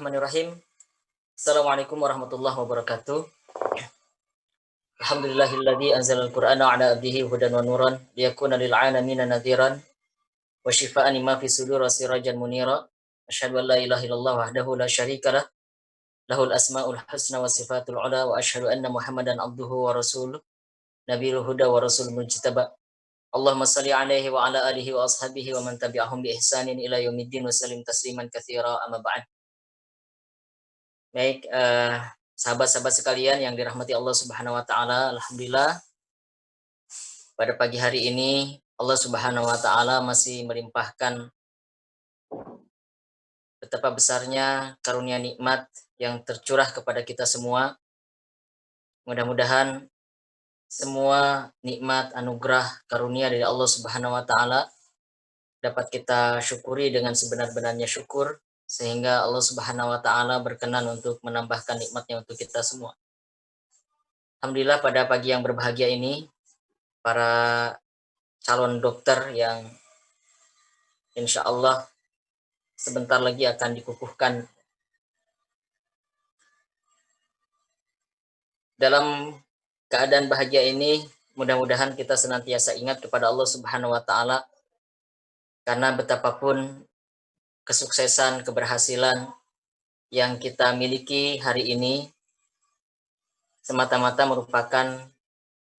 Bismillahirrahmanirrahim. Assalamualaikum warahmatullahi wabarakatuh. Alhamdulillahilladzi anzalal Qur'ana 'ala 'abdihi hudan wa nuran liyakuna lil 'alamina nadhiran wa shifaa'an lima fi sudur wa sirajan munira. Asyhadu an la ilaha illallah wahdahu la syarikalah lahul asmaul husna wa sifatul 'ula wa asyhadu anna Muhammadan 'abduhu wa rasuluh nabiyul huda wa rasul mujtaba. Allahumma shalli 'alaihi wa 'ala alihi wa ashabihi wa man tabi'ahum bi ihsanin ila yaumiddin wa sallim tasliman katsira amma ba'd. Baik, sahabat-sahabat sekalian yang dirahmati Allah Subhanahu wa taala, alhamdulillah pada pagi hari ini Allah Subhanahu wa taala masih melimpahkan betapa besarnya karunia nikmat yang tercurah kepada kita semua. Mudah-mudahan semua nikmat, anugerah, karunia dari Allah Subhanahu wa taala dapat kita syukuri dengan sebenar-benarnya syukur, sehingga Allah Subhanahu wa taala berkenan untuk menambahkan nikmatnya untuk kita semua. Alhamdulillah pada pagi yang berbahagia ini, para calon dokter yang insya Allah sebentar lagi akan dikukuhkan dalam keadaan bahagia ini, mudah-mudahan kita senantiasa ingat kepada Allah Subhanahu wa taala, karena betapapun kesuksesan, keberhasilan yang kita miliki hari ini semata-mata merupakan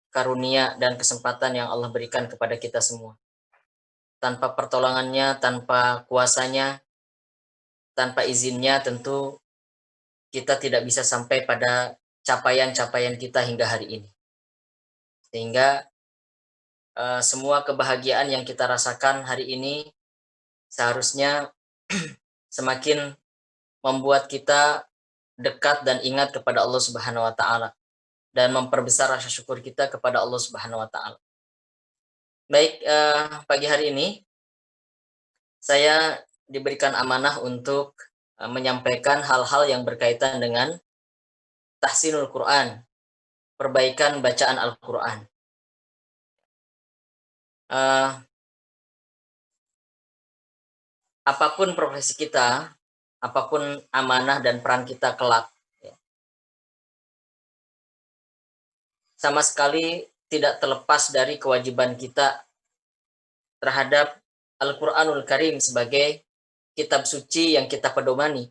karunia dan kesempatan yang Allah berikan kepada kita semua. Tanpa pertolongannya, tanpa kuasanya, tanpa izinnya, tentu kita tidak bisa sampai pada capaian-capaian kita hingga hari ini. Sehingga semua kebahagiaan yang kita rasakan hari ini seharusnya semakin membuat kita dekat dan ingat kepada Allah Subhanahu wa taala dan memperbesar rasa syukur kita kepada Allah Subhanahu wa taala. Baik, pagi hari ini saya diberikan amanah untuk menyampaikan hal-hal yang berkaitan dengan tahsinul Quran, perbaikan bacaan Al-Quran. Apapun profesi kita, apapun amanah dan peran kita kelak, ya, sama sekali tidak terlepas dari kewajiban kita terhadap Al-Quranul Karim sebagai kitab suci yang kita pedomani.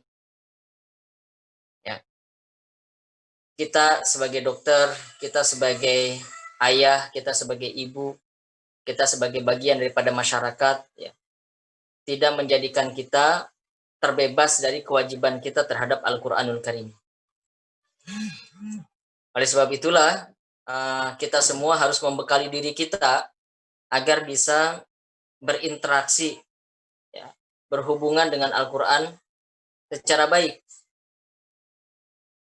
Ya. Kita sebagai dokter, kita sebagai ayah, kita sebagai ibu, kita sebagai bagian daripada masyarakat, ya, tidak menjadikan kita terbebas dari kewajiban kita terhadap Al-Quranul Karim. Oleh sebab itulah, kita semua harus membekali diri kita agar bisa berinteraksi, ya, berhubungan dengan Al-Quran secara baik.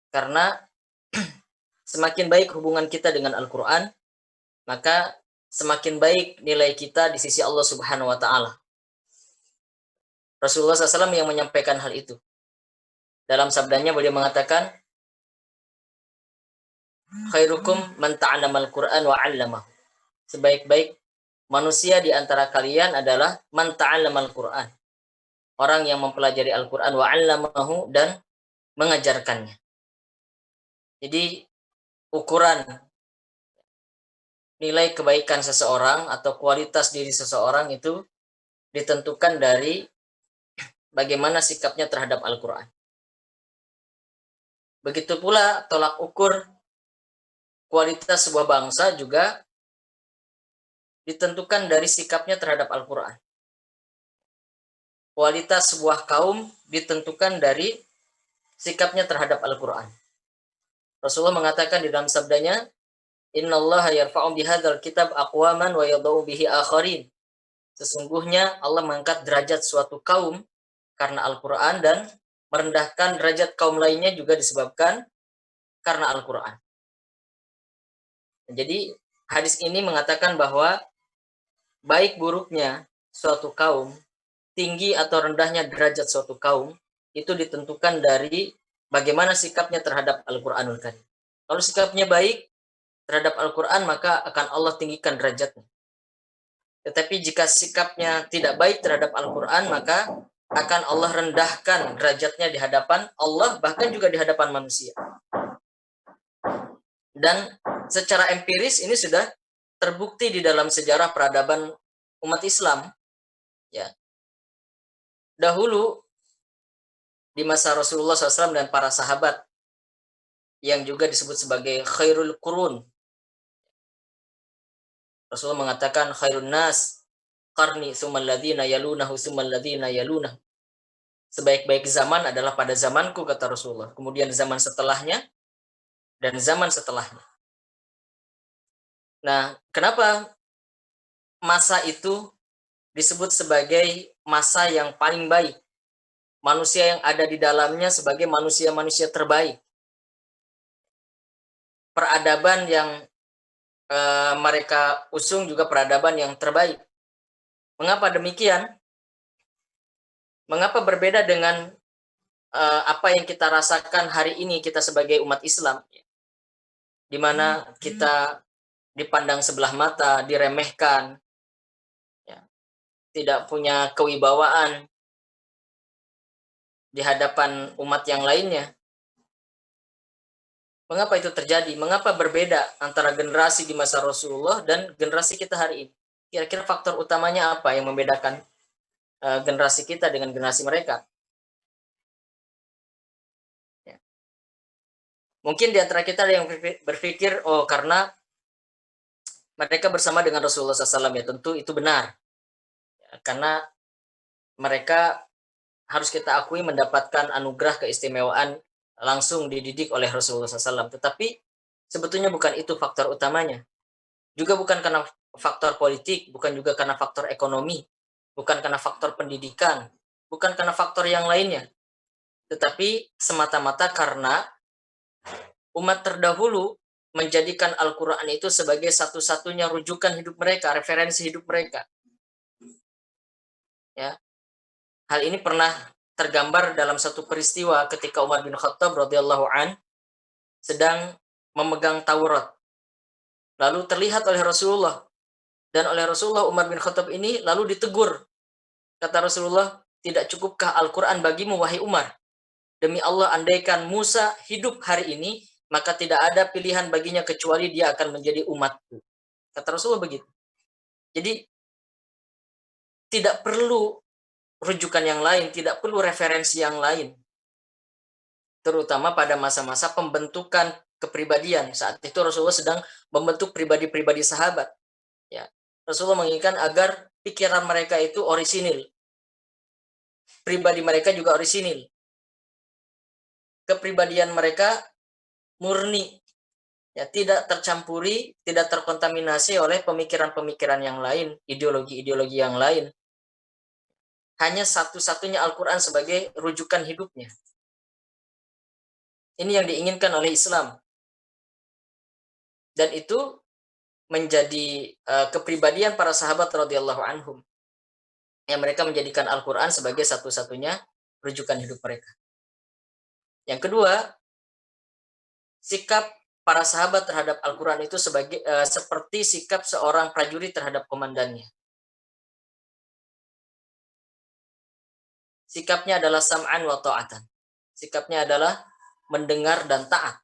Karena semakin baik hubungan kita dengan Al-Quran, maka semakin baik nilai kita di sisi Allah Subhanahu wa taala. Rasulullah SAW yang menyampaikan hal itu. Dalam sabdanya beliau mengatakan, khairukum man ta'allamal Qur'an wa 'allamahu. Sebaik-baik manusia di antara kalian adalah man ta'allamal Qur'an. Orang yang mempelajari Al-Qur'an wa 'allamahu dan mengajarkannya. Jadi ukuran nilai kebaikan seseorang atau kualitas diri seseorang itu ditentukan dari bagaimana sikapnya terhadap Al-Quran. Begitu pula tolak ukur kualitas sebuah bangsa juga ditentukan dari sikapnya terhadap Al-Quran. Kualitas sebuah kaum ditentukan dari sikapnya terhadap Al-Quran. Rasulullah mengatakan di dalam sabdanya, innallaha yarfa'u bihadzal kitab aqwaman wa yadau bihi akharin. Sesungguhnya Allah mengangkat derajat suatu kaum karena Al-Quran dan merendahkan derajat kaum lainnya juga disebabkan karena Al-Quran. Jadi hadis ini mengatakan bahwa baik buruknya suatu kaum, tinggi atau rendahnya derajat suatu kaum, itu ditentukan dari bagaimana sikapnya terhadap Al-Quranul Karim. Kalau sikapnya baik terhadap Al-Quran, maka akan Allah tinggikan derajatnya. Tetapi jika sikapnya tidak baik terhadap Al-Quran, maka akan Allah rendahkan derajatnya di hadapan Allah, bahkan juga di hadapan manusia. Dan secara empiris ini sudah terbukti di dalam sejarah peradaban umat Islam. Ya. Dahulu di masa Rasulullah SAW dan para sahabat yang juga disebut sebagai khairul qurun. Rasulullah mengatakan khairun nas qarni tsummal ladzina yalunahu tsummal ladzina yalunahu. Sebaik-baik zaman adalah pada zamanku, kata Rasulullah. Kemudian zaman setelahnya dan zaman setelahnya. Nah, kenapa masa itu disebut sebagai masa yang paling baik? Manusia yang ada di dalamnya sebagai manusia-manusia terbaik. Peradaban yang mereka usung juga peradaban yang terbaik. Mengapa demikian? Mengapa berbeda dengan apa yang kita rasakan hari ini kita sebagai umat Islam, di mana kita dipandang sebelah mata, diremehkan, ya, tidak punya kewibawaan di hadapan umat yang lainnya. Mengapa itu terjadi? Mengapa berbeda antara generasi di masa Rasulullah dan generasi kita hari ini? Kira-kira faktor utamanya apa yang membedakan generasi kita dengan generasi mereka? Ya. Mungkin di antara kita ada yang berpikir, oh karena mereka bersama dengan Rasulullah SAW, ya tentu itu benar. Ya, karena mereka harus kita akui mendapatkan anugerah keistimewaan langsung dididik oleh Rasulullah SAW. Tetapi sebetulnya bukan itu faktor utamanya. Juga bukan karena faktor politik, bukan juga karena faktor ekonomi, bukan karena faktor pendidikan, bukan karena faktor yang lainnya. Tetapi semata-mata karena umat terdahulu menjadikan Al-Quran itu sebagai satu-satunya rujukan hidup mereka, referensi hidup mereka. Ya. Hal ini pernah tergambar dalam satu peristiwa ketika Umar bin Khattab radhiyallahu an sedang memegang Taurat. Lalu terlihat oleh Rasulullah, dan oleh Rasulullah Umar bin Khattab ini lalu ditegur. Kata Rasulullah, tidak cukupkah Al-Quran bagimu wahai Umar? Demi Allah, andaikan Musa hidup hari ini, maka tidak ada pilihan baginya kecuali dia akan menjadi umatku. Kata Rasulullah begitu. Jadi tidak perlu rujukan yang lain, tidak perlu referensi yang lain. Terutama pada masa-masa pembentukan kepribadian. Saat itu Rasulullah sedang membentuk pribadi-pribadi sahabat. Ya. Rasulullah menginginkan agar pikiran mereka itu orisinil. Pribadi mereka juga orisinil. Kepribadian mereka murni. Ya, tidak tercampuri, tidak terkontaminasi oleh pemikiran-pemikiran yang lain, ideologi-ideologi yang lain. Hanya satu-satunya Al-Quran sebagai rujukan hidupnya. Ini yang diinginkan oleh Islam. Dan itu menjadi kepribadian para sahabat radhiyallahu anhum. Yang mereka menjadikan Al-Quran sebagai satu-satunya rujukan hidup mereka. Yang kedua, sikap para sahabat terhadap Al-Quran itu seperti sikap seorang prajurit terhadap komandannya. Sikapnya adalah sam'an wa ta'atan. Sikapnya adalah mendengar dan taat.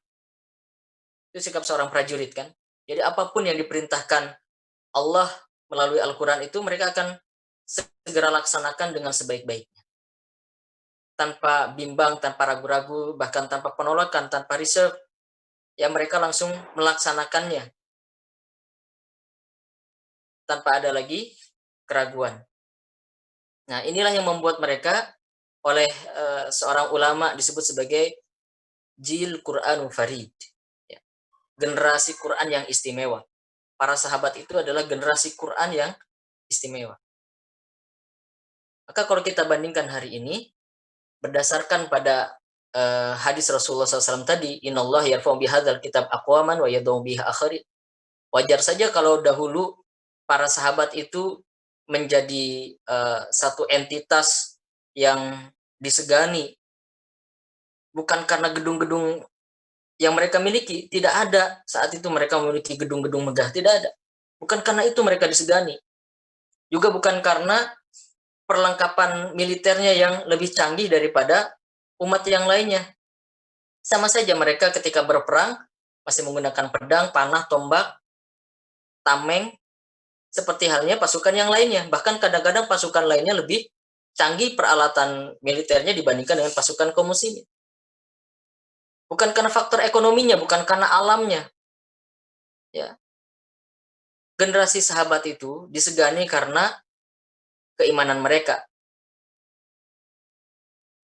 Itu sikap seorang prajurit kan. Jadi apapun yang diperintahkan Allah melalui Al-Quran itu mereka akan segera laksanakan dengan sebaik-baiknya. Tanpa bimbang, tanpa ragu-ragu, bahkan tanpa penolakan, tanpa reserve. Ya mereka langsung melaksanakannya. Tanpa ada lagi keraguan. Nah inilah yang membuat mereka oleh seorang ulama disebut sebagai Jil Qur'anu Farid. Ya. Generasi Quran yang istimewa. Para sahabat itu adalah generasi Quran yang istimewa. Maka kalau kita bandingkan hari ini, berdasarkan pada hadis Rasulullah SAW tadi, Innallaha yarfa'u bihadzal kitab aqwaman wa yad'u bihi akharin. Wajar saja kalau dahulu para sahabat itu menjadi satu entitas yang disegani. Bukan karena gedung-gedung yang mereka miliki, tidak ada saat itu mereka memiliki gedung-gedung megah, tidak ada. Bukan karena itu mereka disegani. Juga bukan karena perlengkapan militernya yang lebih canggih daripada umat yang lainnya. Sama saja mereka ketika berperang masih menggunakan pedang, panah, tombak, tameng, seperti halnya pasukan yang lainnya. Bahkan kadang-kadang pasukan lainnya lebih canggih peralatan militernya dibandingkan dengan pasukan kaum muslimin. Bukan karena faktor ekonominya, bukan karena alamnya. Ya. Generasi sahabat itu disegani karena keimanan mereka,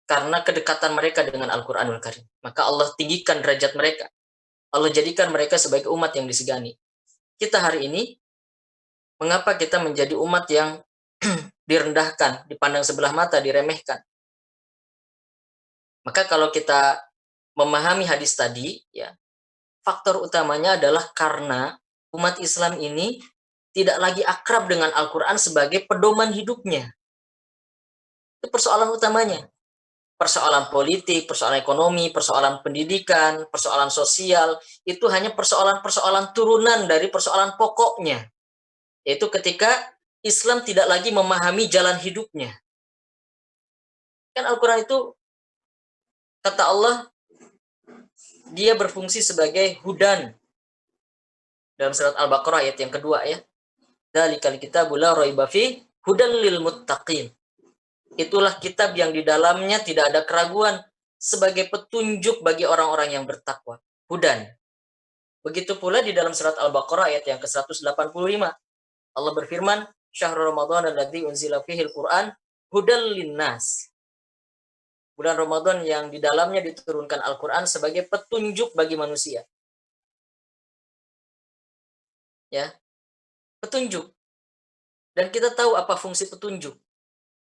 karena kedekatan mereka dengan Al-Quranul Karim. Maka Allah tinggikan derajat mereka. Allah jadikan mereka sebagai umat yang disegani. Kita hari ini, mengapa kita menjadi umat yang direndahkan, dipandang sebelah mata, diremehkan? Maka kalau kita memahami hadis tadi, ya, faktor utamanya adalah karena umat Islam ini tidak lagi akrab dengan Al-Quran sebagai pedoman hidupnya. Itu persoalan utamanya. Persoalan politik, persoalan ekonomi, persoalan pendidikan, persoalan sosial, itu hanya persoalan-persoalan turunan dari persoalan pokoknya. Yaitu ketika Islam tidak lagi memahami jalan hidupnya. Kan Al-Quran itu, kata Allah, dia berfungsi sebagai hudan. Dalam surat Al-Baqarah ayat yang kedua ya. Dzalikal kitabu la raiba fi hudan lil muttaqin. Itulah kitab yang di dalamnya tidak ada keraguan sebagai petunjuk bagi orang-orang yang bertakwa. Hudan. Begitu pula di dalam surat Al-Baqarah ayat yang ke-185. Allah berfirman, Syahrul Ramadan alladzi unzila fihil Qur'an hudal linnas. Bulan Ramadan yang di dalamnya diturunkan Al-Qur'an sebagai petunjuk bagi manusia. Ya. Petunjuk. Dan kita tahu apa fungsi petunjuk.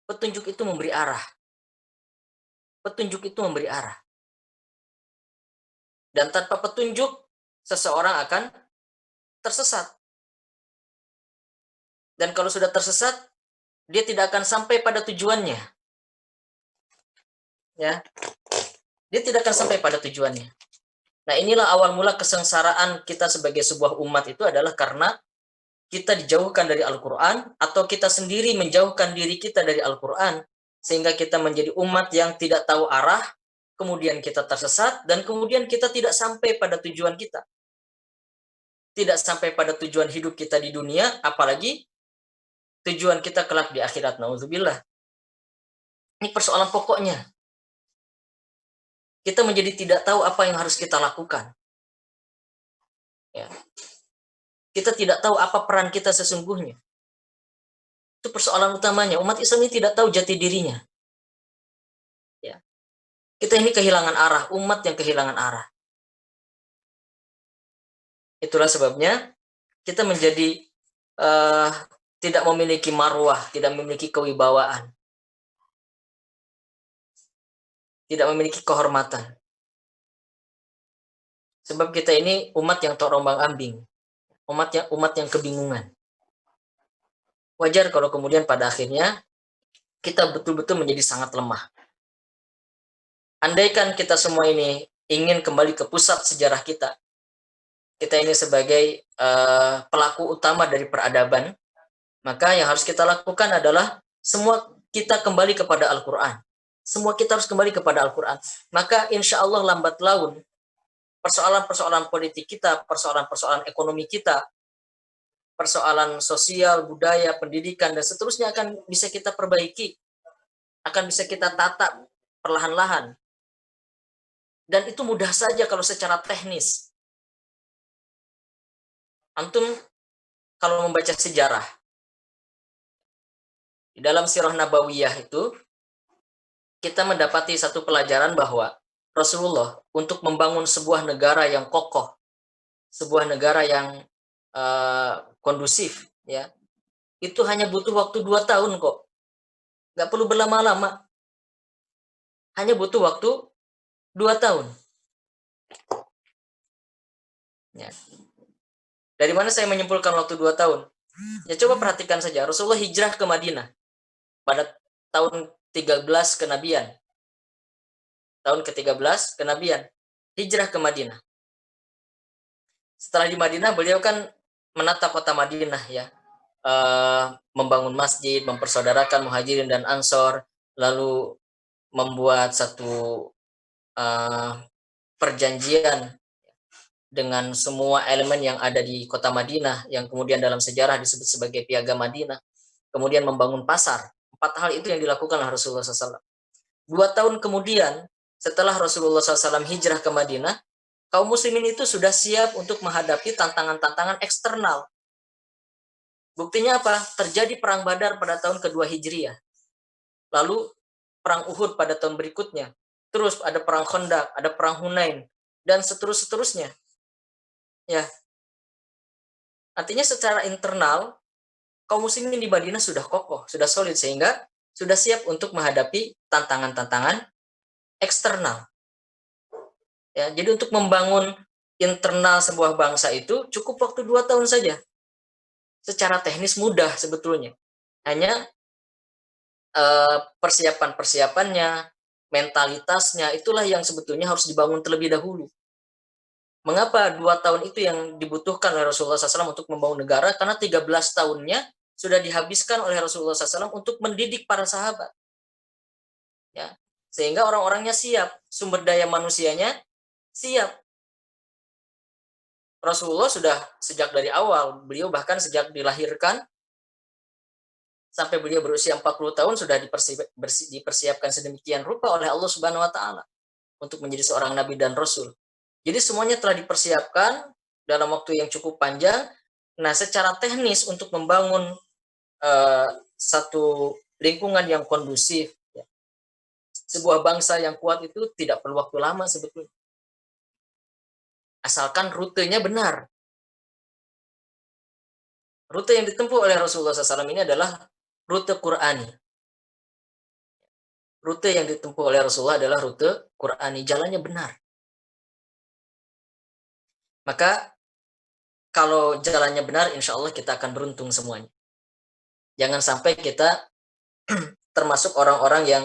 Petunjuk itu memberi arah. Petunjuk itu memberi arah. Dan tanpa petunjuk, seseorang akan tersesat. Dan kalau sudah tersesat, dia tidak akan sampai pada tujuannya. Ya. Dia tidak akan sampai pada tujuannya. Nah, inilah awal mula kesengsaraan kita sebagai sebuah umat itu adalah karena kita dijauhkan dari Al-Quran atau kita sendiri menjauhkan diri kita dari Al-Quran sehingga kita menjadi umat yang tidak tahu arah, kemudian kita tersesat, dan kemudian kita tidak sampai pada tujuan kita. Tidak sampai pada tujuan hidup kita di dunia, apalagi tujuan kita kelak di akhirat. Nauzubillah. Ini persoalan pokoknya. Kita menjadi tidak tahu apa yang harus kita lakukan. Ya. Kita tidak tahu apa peran kita sesungguhnya. Itu persoalan utamanya. Umat Islam ini tidak tahu jati dirinya. Ya. Kita ini kehilangan arah, umat yang kehilangan arah. Itulah sebabnya kita menjadi tidak memiliki marwah, tidak memiliki kewibawaan, tidak memiliki kehormatan. Sebab kita ini umat yang terombang-ambing, umat yang kebingungan. Wajar kalau kemudian pada akhirnya kita betul-betul menjadi sangat lemah. Andaikan kita semua ini ingin kembali ke pusat sejarah kita ini sebagai pelaku utama dari peradaban, maka yang harus kita lakukan adalah semua kita kembali kepada Al-Quran. Semua kita harus kembali kepada Al-Quran. Maka insya Allah lambat laun, persoalan-persoalan politik kita, persoalan-persoalan ekonomi kita, persoalan sosial, budaya, pendidikan, dan seterusnya akan bisa kita perbaiki. Akan bisa kita tata perlahan-lahan. Dan itu mudah saja kalau secara teknis. Antum kalau membaca sejarah, di dalam Sirah Nabawiyah itu, kita mendapati satu pelajaran bahwa Rasulullah untuk membangun sebuah negara yang kokoh, sebuah negara yang kondusif, ya, itu hanya butuh waktu 2 tahun kok. Nggak perlu berlama-lama. Hanya butuh waktu 2 tahun. Ya. Dari mana saya menyimpulkan waktu 2 tahun? Ya coba perhatikan saja, Rasulullah hijrah ke Madinah pada tahun 13 kenabian. Tahun ke-13 kenabian. Hijrah ke Madinah. Setelah di Madinah, beliau kan menata kota Madinah, ya. membangun masjid, mempersaudarakan muhajirin dan ansor, lalu membuat satu perjanjian dengan semua elemen yang ada di kota Madinah, yang kemudian dalam sejarah disebut sebagai Piagam Madinah, kemudian membangun pasar. 4 hal itu yang dilakukan oleh Rasulullah SAW. 2 tahun kemudian, setelah Rasulullah SAW hijrah ke Madinah, kaum muslimin itu sudah siap untuk menghadapi tantangan-tantangan eksternal. Buktinya apa? Terjadi perang Badar pada tahun kedua Hijriah. Lalu perang Uhud pada tahun berikutnya. Terus ada perang Khandaq, ada perang Hunain, dan seterusnya. Ya, artinya secara internal kaum muslimin di Madinah sudah kokoh, sudah solid, sehingga sudah siap untuk menghadapi tantangan-tantangan eksternal. Ya, jadi untuk membangun internal sebuah bangsa itu cukup waktu 2 tahun saja. Secara teknis mudah sebetulnya. Hanya persiapan-persiapannya, mentalitasnya, itulah yang sebetulnya harus dibangun terlebih dahulu. Mengapa 2 tahun itu yang dibutuhkan oleh Rasulullah SAW untuk membangun negara? Karena 13 tahunnya sudah dihabiskan oleh Rasulullah SAW untuk mendidik para sahabat. Ya, sehingga orang-orangnya siap, sumber daya manusianya siap. Rasulullah sudah sejak dari awal, beliau bahkan sejak dilahirkan sampai beliau berusia 40 tahun sudah dipersiapkan sedemikian rupa oleh Allah Subhanahu wa taala untuk menjadi seorang nabi dan rasul. Jadi semuanya telah dipersiapkan dalam waktu yang cukup panjang. Nah, secara teknis untuk membangun satu lingkungan yang kondusif, ya, sebuah bangsa yang kuat itu tidak perlu waktu lama sebetulnya. Asalkan rutenya benar. Rute yang ditempuh oleh Rasulullah SAW ini adalah rute Qur'ani. Rute yang ditempuh oleh Rasulullah adalah rute Qur'ani, jalannya benar. Maka kalau jalannya benar, insya Allah kita akan beruntung semuanya. Jangan sampai kita termasuk orang-orang yang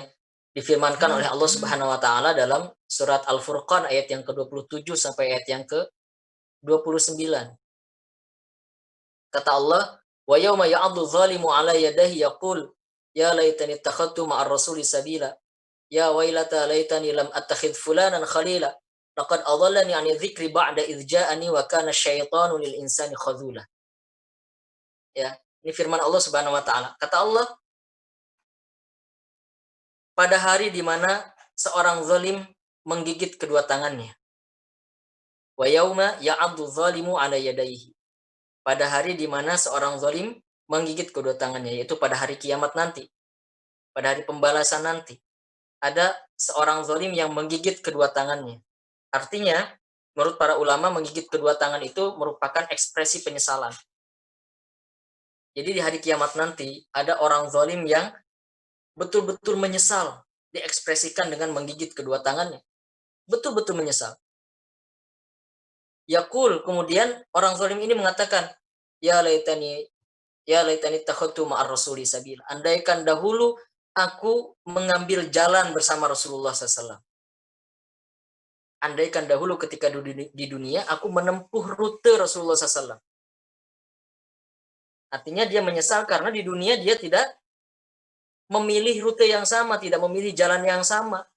difirmankan oleh Allah Subhanahu wa taala dalam surat Al-Furqan ayat yang ke-27 sampai ayat yang ke-29. Kata Allah, "Wa yauma ya'addu dzalimu 'ala yadayhi yaqul ya laitani ittakhadtu ma'ar rasuli sabila. Ya wailata laitani lam attakhidh fulanan khalila. Laqad adallani 'ani dzikri ba'da idz ja'ani wa kana asyaitanu lil insani khadzula." Ya, ini firman Allah Subhanahu wa taala. Kata Allah, pada hari di mana seorang zalim menggigit kedua tangannya. Wa yauma ya'addu dzalimu 'ala yadayhi. Pada hari di mana seorang zalim menggigit kedua tangannya, yaitu pada hari kiamat nanti. Pada hari pembalasan nanti. Ada seorang zalim yang menggigit kedua tangannya. Artinya, menurut para ulama, menggigit kedua tangan itu merupakan ekspresi penyesalan. Jadi di hari kiamat nanti, ada orang zalim yang betul-betul menyesal, diekspresikan dengan menggigit kedua tangannya. Betul-betul menyesal. Yaqul, kemudian orang zalim ini mengatakan, ya laitani takhadtu ma'ar rasuli sabila. Andaikan dahulu aku mengambil jalan bersama Rasulullah SAW. Andaikan dahulu ketika di dunia aku menempuh rute Rasulullah SAW. Artinya dia menyesal karena di dunia dia tidak memilih rute yang sama, tidak memilih jalan yang sama.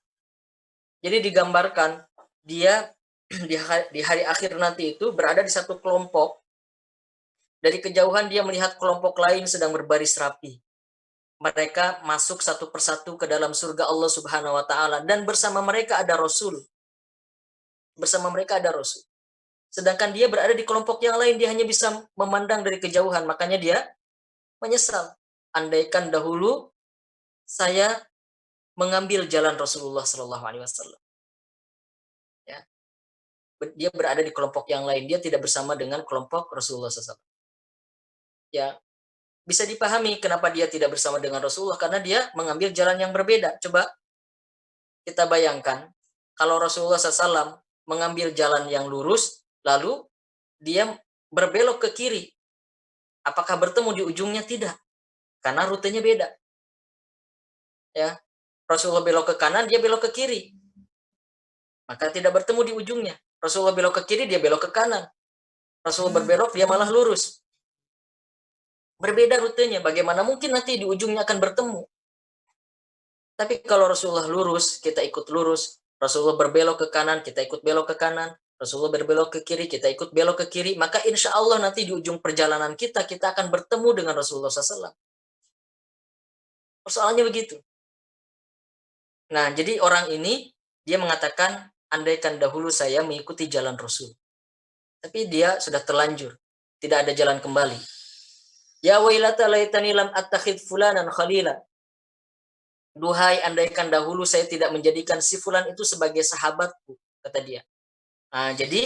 Jadi digambarkan dia di hari akhir nanti itu berada di satu kelompok. Dari kejauhan dia melihat kelompok lain sedang berbaris rapi. Mereka masuk satu persatu ke dalam surga Allah Subhanahu wa taala dan bersama mereka ada Rasul. Bersama mereka ada Rasul. Sedangkan dia berada di kelompok yang lain, dia hanya bisa memandang dari kejauhan, makanya dia menyesal. Andaikan dahulu saya mengambil jalan Rasulullah Shallallahu Alaihi Wasallam. Ya, dia berada di kelompok yang lain, dia tidak bersama dengan kelompok Rasulullah SAW. Ya, bisa dipahami kenapa dia tidak bersama dengan Rasulullah, karena dia mengambil jalan yang berbeda. Coba kita bayangkan, kalau Rasulullah SAW mengambil jalan yang lurus, lalu dia berbelok ke kiri, apakah bertemu di ujungnya? Tidak, karena rutenya beda. Ya, Rasulullah belok ke kanan, dia belok ke kiri, maka tidak bertemu di ujungnya. Rasulullah belok ke kiri, dia belok ke kanan. Rasulullah berbelok, dia malah lurus. Berbeda rutenya, bagaimana mungkin nanti di ujungnya akan bertemu. Tapi kalau Rasulullah lurus, kita ikut lurus. Rasulullah berbelok ke kanan, kita ikut belok ke kanan. Rasulullah berbelok ke kiri, kita ikut belok ke kiri. Maka insya Allah nanti di ujung perjalanan kita akan bertemu dengan Rasulullah SAW. Persoalannya begitu. Nah, jadi orang ini, dia mengatakan, andaikan dahulu saya mengikuti jalan Rasul. Tapi dia sudah terlanjur. Tidak ada jalan kembali. Ya wailata laitani lam attakhid fulanan khalila. Duhai, andaikan dahulu saya tidak menjadikan si fulan itu sebagai sahabatku, kata dia. Nah, jadi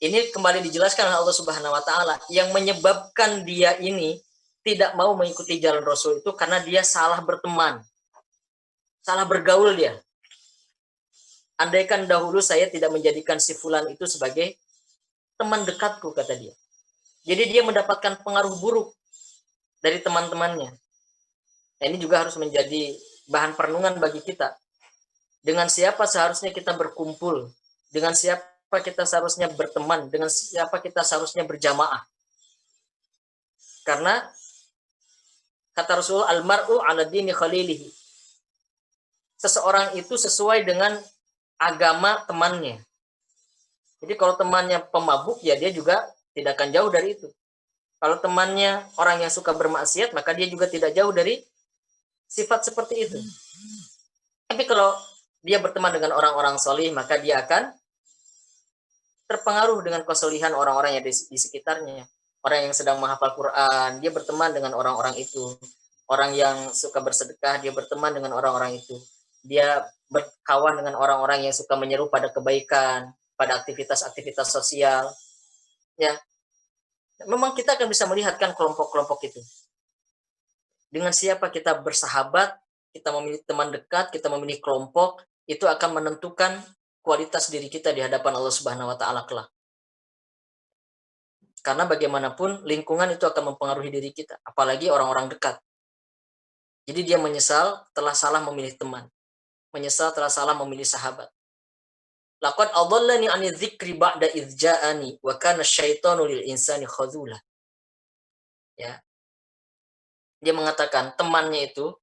ini kembali dijelaskan oleh Allah Subhanahu wa taala yang menyebabkan dia ini tidak mau mengikuti jalan Rasul itu karena dia salah berteman. Salah bergaul dia. Andaikan dahulu saya tidak menjadikan si fulan itu sebagai teman dekatku, kata dia. Jadi dia mendapatkan pengaruh buruk dari teman-temannya. Nah, ini juga harus menjadi bahan perenungan bagi kita. Dengan siapa seharusnya kita berkumpul? Dengan siapa kita seharusnya berteman? Dengan siapa kita seharusnya berjamaah? Karena kata Rasul, almar'u ala dini khalilihi. Seseorang itu sesuai dengan agama temannya. Jadi kalau temannya pemabuk, ya dia juga tidak akan jauh dari itu. Kalau temannya orang yang suka bermaksiat, maka dia juga tidak jauh dari sifat seperti itu. Tapi kalau dia berteman dengan orang-orang solih, maka dia akan terpengaruh dengan kesolihan orang-orang yang di sekitarnya. Orang yang sedang menghafal Quran, dia berteman dengan orang-orang itu. Orang yang suka bersedekah, dia berteman dengan orang-orang itu. Dia berkawan dengan orang-orang yang suka menyeru pada kebaikan, pada aktivitas-aktivitas sosial. Ya, memang kita akan bisa melihatkan kelompok-kelompok itu. Dengan siapa kita bersahabat, kita memilih teman dekat, kita memilih kelompok, itu akan menentukan kualitas diri kita di hadapan Allah Subhanahu wa taala kelak. Karena bagaimanapun lingkungan itu akan mempengaruhi diri kita, apalagi orang-orang dekat. Jadi dia menyesal telah salah memilih teman, menyesal telah salah memilih sahabat. Laqad adallani 'ani dzikri ba'da idz ja'ani wa kana asyaitanu lil insani khadzula. Ya. Dia mengatakan temannya itu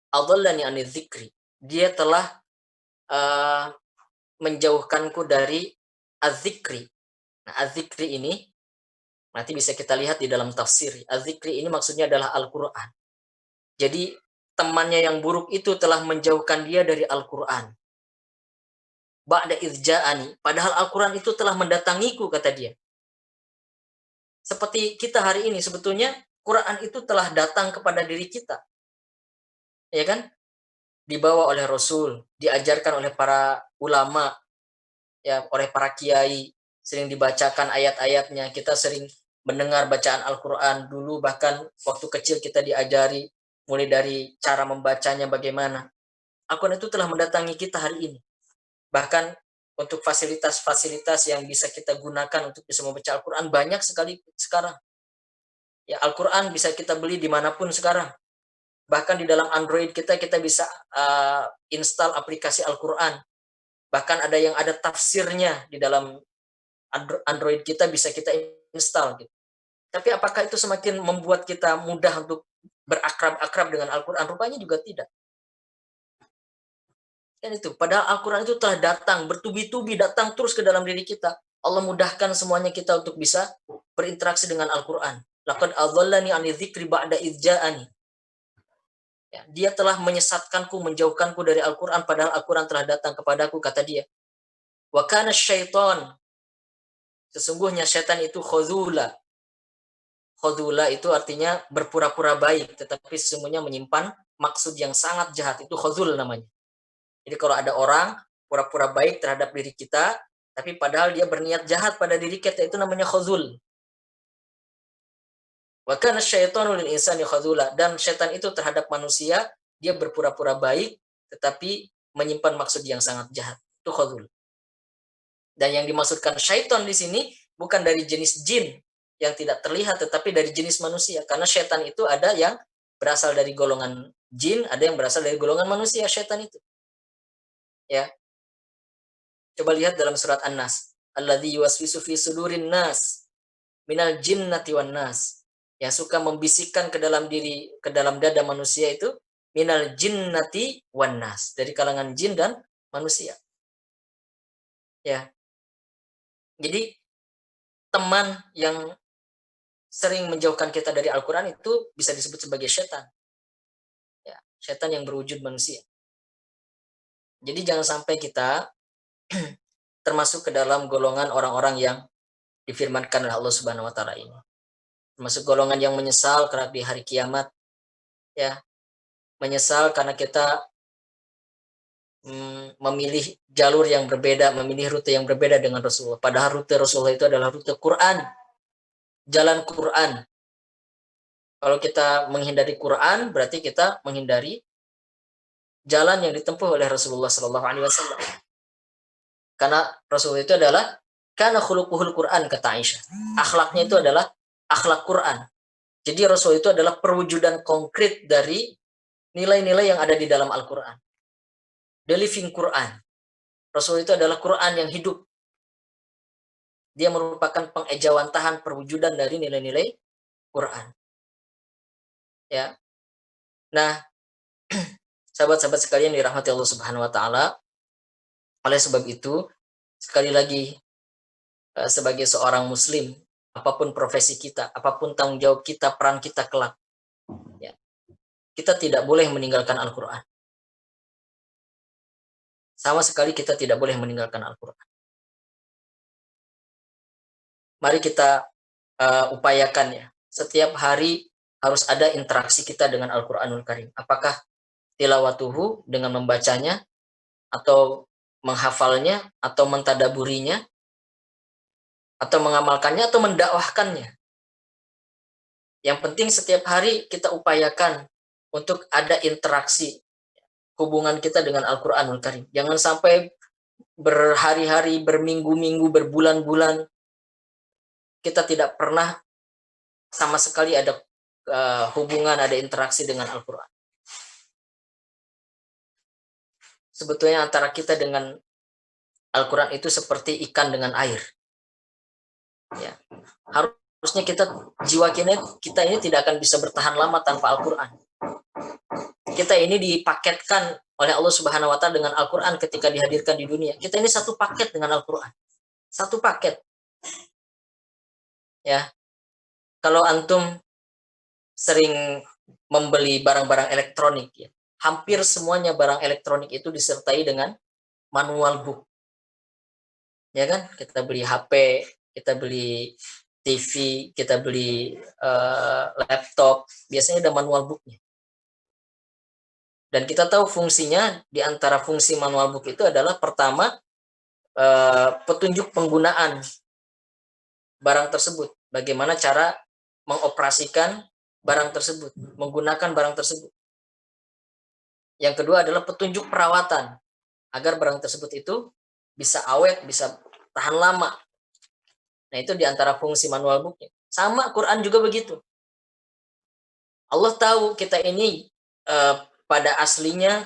adallani 'ani dzikri. Dia telah menjauhkanku dari az-zikri. Nah, az-zikri ini nanti bisa kita lihat di dalam tafsir. Az-zikri ini maksudnya adalah Al-Qur'an. Jadi temannya yang buruk itu telah menjauhkan dia dari Al-Qur'an. Ba'da idzja'ani, padahal Al-Qur'an itu telah mendatangiku, kata dia. Seperti kita hari ini, sebetulnya Quran itu telah datang kepada diri kita. Ya kan? Dibawa oleh Rasul, diajarkan oleh para ulama, ya, oleh para kiai, sering dibacakan ayat-ayatnya, kita sering mendengar bacaan Al-Qur'an dulu, bahkan waktu kecil kita diajari mulai dari cara membacanya bagaimana. Al-Qur'an itu telah mendatangi kita hari ini. Bahkan untuk fasilitas-fasilitas yang bisa kita gunakan untuk bisa membaca Al-Quran banyak sekali sekarang. Ya, Al-Quran bisa kita beli dimanapun sekarang. Bahkan di dalam Android kita bisa install aplikasi Al-Quran. Bahkan ada yang ada tafsirnya di dalam Android kita bisa kita install. Gitu. Tapi apakah itu semakin membuat kita mudah untuk berakrab-akrab dengan Al-Quran? Rupanya juga tidak. Kan itu, padahal Al-Quran itu telah datang, bertubi-tubi datang terus ke dalam diri kita. Allah mudahkan semuanya kita untuk bisa berinteraksi dengan Al-Quran. Laqad adallani 'ani dzikri ba'da idz ja'ani. Ya, dia telah menyesatkanku, menjauhkanku dari Al-Quran, padahal Al-Quran telah datang kepadaku, kata dia. Wa kana syaitan. Sesungguhnya syaitan itu khadzula. Khadzula itu artinya berpura-pura baik, tetapi sesungguhnya menyimpan maksud yang sangat jahat. Itu khadzul namanya. Jadi kalau ada orang pura-pura baik terhadap diri kita, tapi padahal dia berniat jahat pada diri kita, itu namanya khazul. Wa kana syaitanu lil insani khazula. Dan syaitan itu terhadap manusia, dia berpura-pura baik, tetapi menyimpan maksud yang sangat jahat. Itu khazul. Dan yang dimaksudkan syaitan di sini bukan dari jenis jin yang tidak terlihat, tetapi dari jenis manusia. Karena syaitan itu ada yang berasal dari golongan jin, ada yang berasal dari golongan manusia, syaitan itu. Ya. Coba lihat dalam surat An-Nas. Alladzi yuwaswisu fi sudurin nas minal jinnati wan nas. yang suka membisikkan ke dalam dada manusia itu minal jinnati wan nas, dari kalangan jin dan manusia. Ya. Jadi teman yang sering menjauhkan kita dari Al-Qur'an itu bisa disebut sebagai setan. Ya, setan yang berwujud manusia. Jadi jangan sampai kita termasuk ke dalam golongan orang-orang yang difirmankan oleh Allah Subhanahu wa taala ini. Termasuk golongan yang menyesal kelak di hari kiamat, ya. Menyesal karena kita memilih jalur yang berbeda, memilih rute yang berbeda dengan Rasulullah. Padahal rute Rasulullah itu adalah rute Quran, jalan Quran. Kalau kita menghindari Quran, berarti kita menghindari jalan yang ditempuh oleh Rasulullah Shallallahu Alaihi Wasallam. Karena Rasulullah itu adalah karena khuluquhul Quran, kata Aisyah. Akhlaknya itu adalah akhlak Quran. Jadi Rasul itu adalah perwujudan konkret dari nilai-nilai yang ada di dalam Al-Quran. The living Quran. Rasul itu adalah Quran yang hidup. Dia merupakan pengejawantahan perwujudan dari nilai-nilai Quran. Ya. Nah, sahabat-sahabat sekalian dirahmati Allah Subhanahu wa taala, oleh sebab itu, sekali lagi sebagai seorang muslim, apapun profesi kita, apapun tanggung jawab kita, peran kita kelak, ya, kita tidak boleh meninggalkan Al-Quran. Sama sekali kita tidak boleh meninggalkan Al-Quran. Mari kita upayakan ya. Setiap hari harus ada interaksi kita dengan Al-Quranul Karim. Apakah tilawatuhu dengan membacanya, atau menghafalnya, atau mentadaburinya, atau mengamalkannya, atau mendakwahkannya. Yang penting setiap hari kita upayakan untuk ada interaksi hubungan kita dengan Al-Quranul Karim. Jangan sampai berhari-hari, berminggu-minggu, berbulan-bulan kita tidak pernah sama sekali ada hubungan, ada interaksi dengan Al-Quran. Sebetulnya antara kita dengan Al-Quran itu seperti ikan dengan air. Ya. Harusnya jiwa kita ini tidak akan bisa bertahan lama tanpa Al-Quran. Kita ini dipaketkan oleh Allah Subhanahu wa taala dengan Al-Quran ketika dihadirkan di dunia. Kita ini satu paket dengan Al-Quran. Satu paket. Ya. Kalau antum sering membeli barang-barang elektronik, ya, hampir semuanya barang elektronik itu disertai dengan manual book. Ya kan? Kita beli HP, kita beli TV, kita beli laptop, biasanya ada manual booknya. Dan kita tahu fungsinya, di antara fungsi manual book itu adalah pertama, petunjuk penggunaan barang tersebut. Bagaimana cara mengoperasikan barang tersebut, menggunakan barang tersebut. Yang kedua adalah petunjuk perawatan, agar barang tersebut itu bisa awet, bisa tahan lama. Nah, itu diantara fungsi manual booknya. Sama Quran juga begitu. Allah tahu kita ini pada aslinya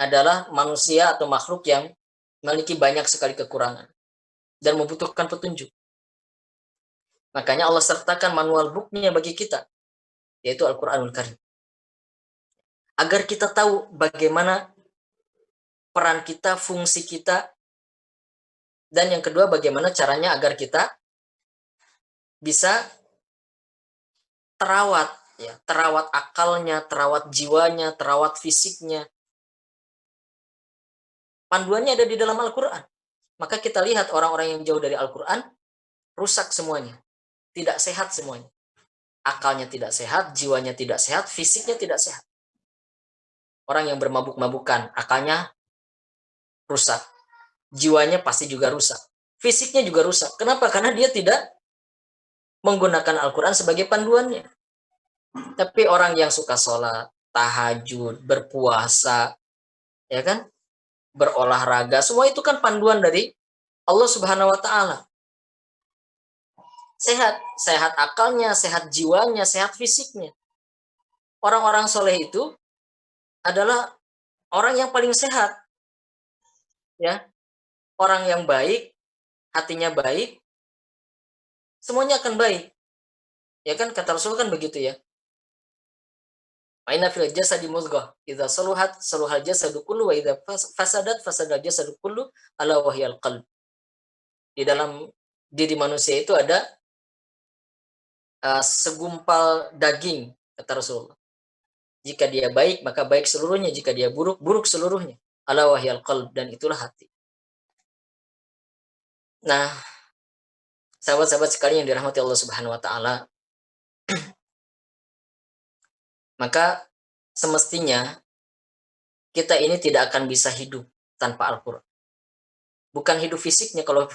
adalah manusia atau makhluk yang memiliki banyak sekali kekurangan dan membutuhkan petunjuk. Makanya Allah sertakan manual booknya bagi kita, yaitu Al-Quranul Karim. Agar kita tahu bagaimana peran kita, fungsi kita, dan yang kedua bagaimana caranya agar kita bisa terawat, ya, terawat akalnya, terawat jiwanya, terawat fisiknya. Panduannya ada di dalam Al-Quran. Maka kita lihat orang-orang yang jauh dari Al-Quran, rusak semuanya. Tidak sehat semuanya. Akalnya tidak sehat, jiwanya tidak sehat, fisiknya tidak sehat. Orang yang bermabuk-mabukan, akalnya rusak. Jiwanya pasti juga rusak. Fisiknya juga rusak. Kenapa? Karena dia tidak menggunakan Al-Quran sebagai panduannya. Tapi orang yang suka sholat, tahajud, berpuasa, ya kan, berolahraga, semua itu kan panduan dari Allah Subhanahu wa taala. Sehat akalnya, sehat jiwanya, sehat fisiknya. Orang-orang soleh itu adalah orang yang paling sehat. Ya. Orang yang baik, hatinya baik, semuanya akan baik. Ya kan kata Rasul kan begitu ya. Aina fil jasadi mudghah, idza saluhat saluhal jasadu kullu wa idza fasadat fasadal jasadu kullu ala wahyal qalb. Di dalam diri manusia itu ada segumpal daging kata Rasulullah. Jika dia baik maka baik seluruhnya, jika dia buruk buruk seluruhnya. Ala wahyal qalb, dan itulah hati. Nah, sahabat-sahabat sekalian yang dirahmati Allah Subhanahu wa taala, maka semestinya kita ini tidak akan bisa hidup tanpa Al-Qur'an. Bukan hidup fisiknya, kalau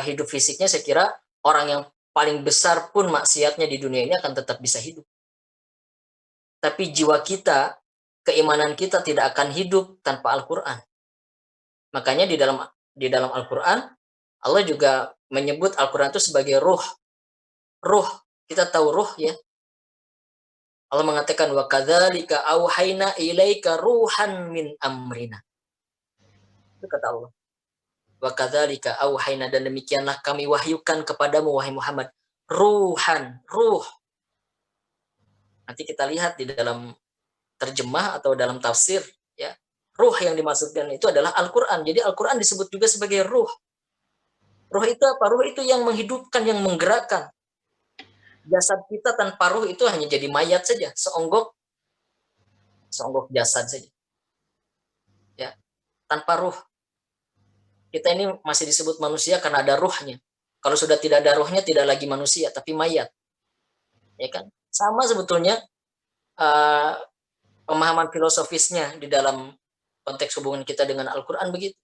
hidup fisiknya saya kira orang yang paling besar pun maksiatnya di dunia ini akan tetap bisa hidup. Tapi jiwa kita, keimanan kita tidak akan hidup tanpa Al-Qur'an. Makanya di dalam Al-Qur'an Allah juga menyebut Al-Qur'an itu sebagai ruh. Ruh, kita tahu ruh ya. Allah mengatakan wa kadzalika auhayna ilaika ruhan min amrina. Itu kata Allah. Wa kadzalika auhayna, dan demikianlah kami wahyukan kepadamu wahai Muhammad ruhan, ruh. Nanti kita lihat di dalam terjemah atau dalam tafsir ya. Ruh yang dimaksudkan itu adalah Al-Qur'an. Jadi Al-Qur'an disebut juga sebagai ruh. Ruh itu apa? Ruh itu yang menghidupkan, yang menggerakkan. Jasad kita tanpa ruh itu hanya jadi mayat saja, seonggok jasad saja. Ya, tanpa ruh. Kita ini masih disebut manusia karena ada ruhnya. Kalau sudah tidak ada ruhnya, tidak lagi manusia, tapi mayat. Ya kan? Sama sebetulnya pemahaman filosofisnya di dalam konteks hubungan kita dengan Al-Quran begitu.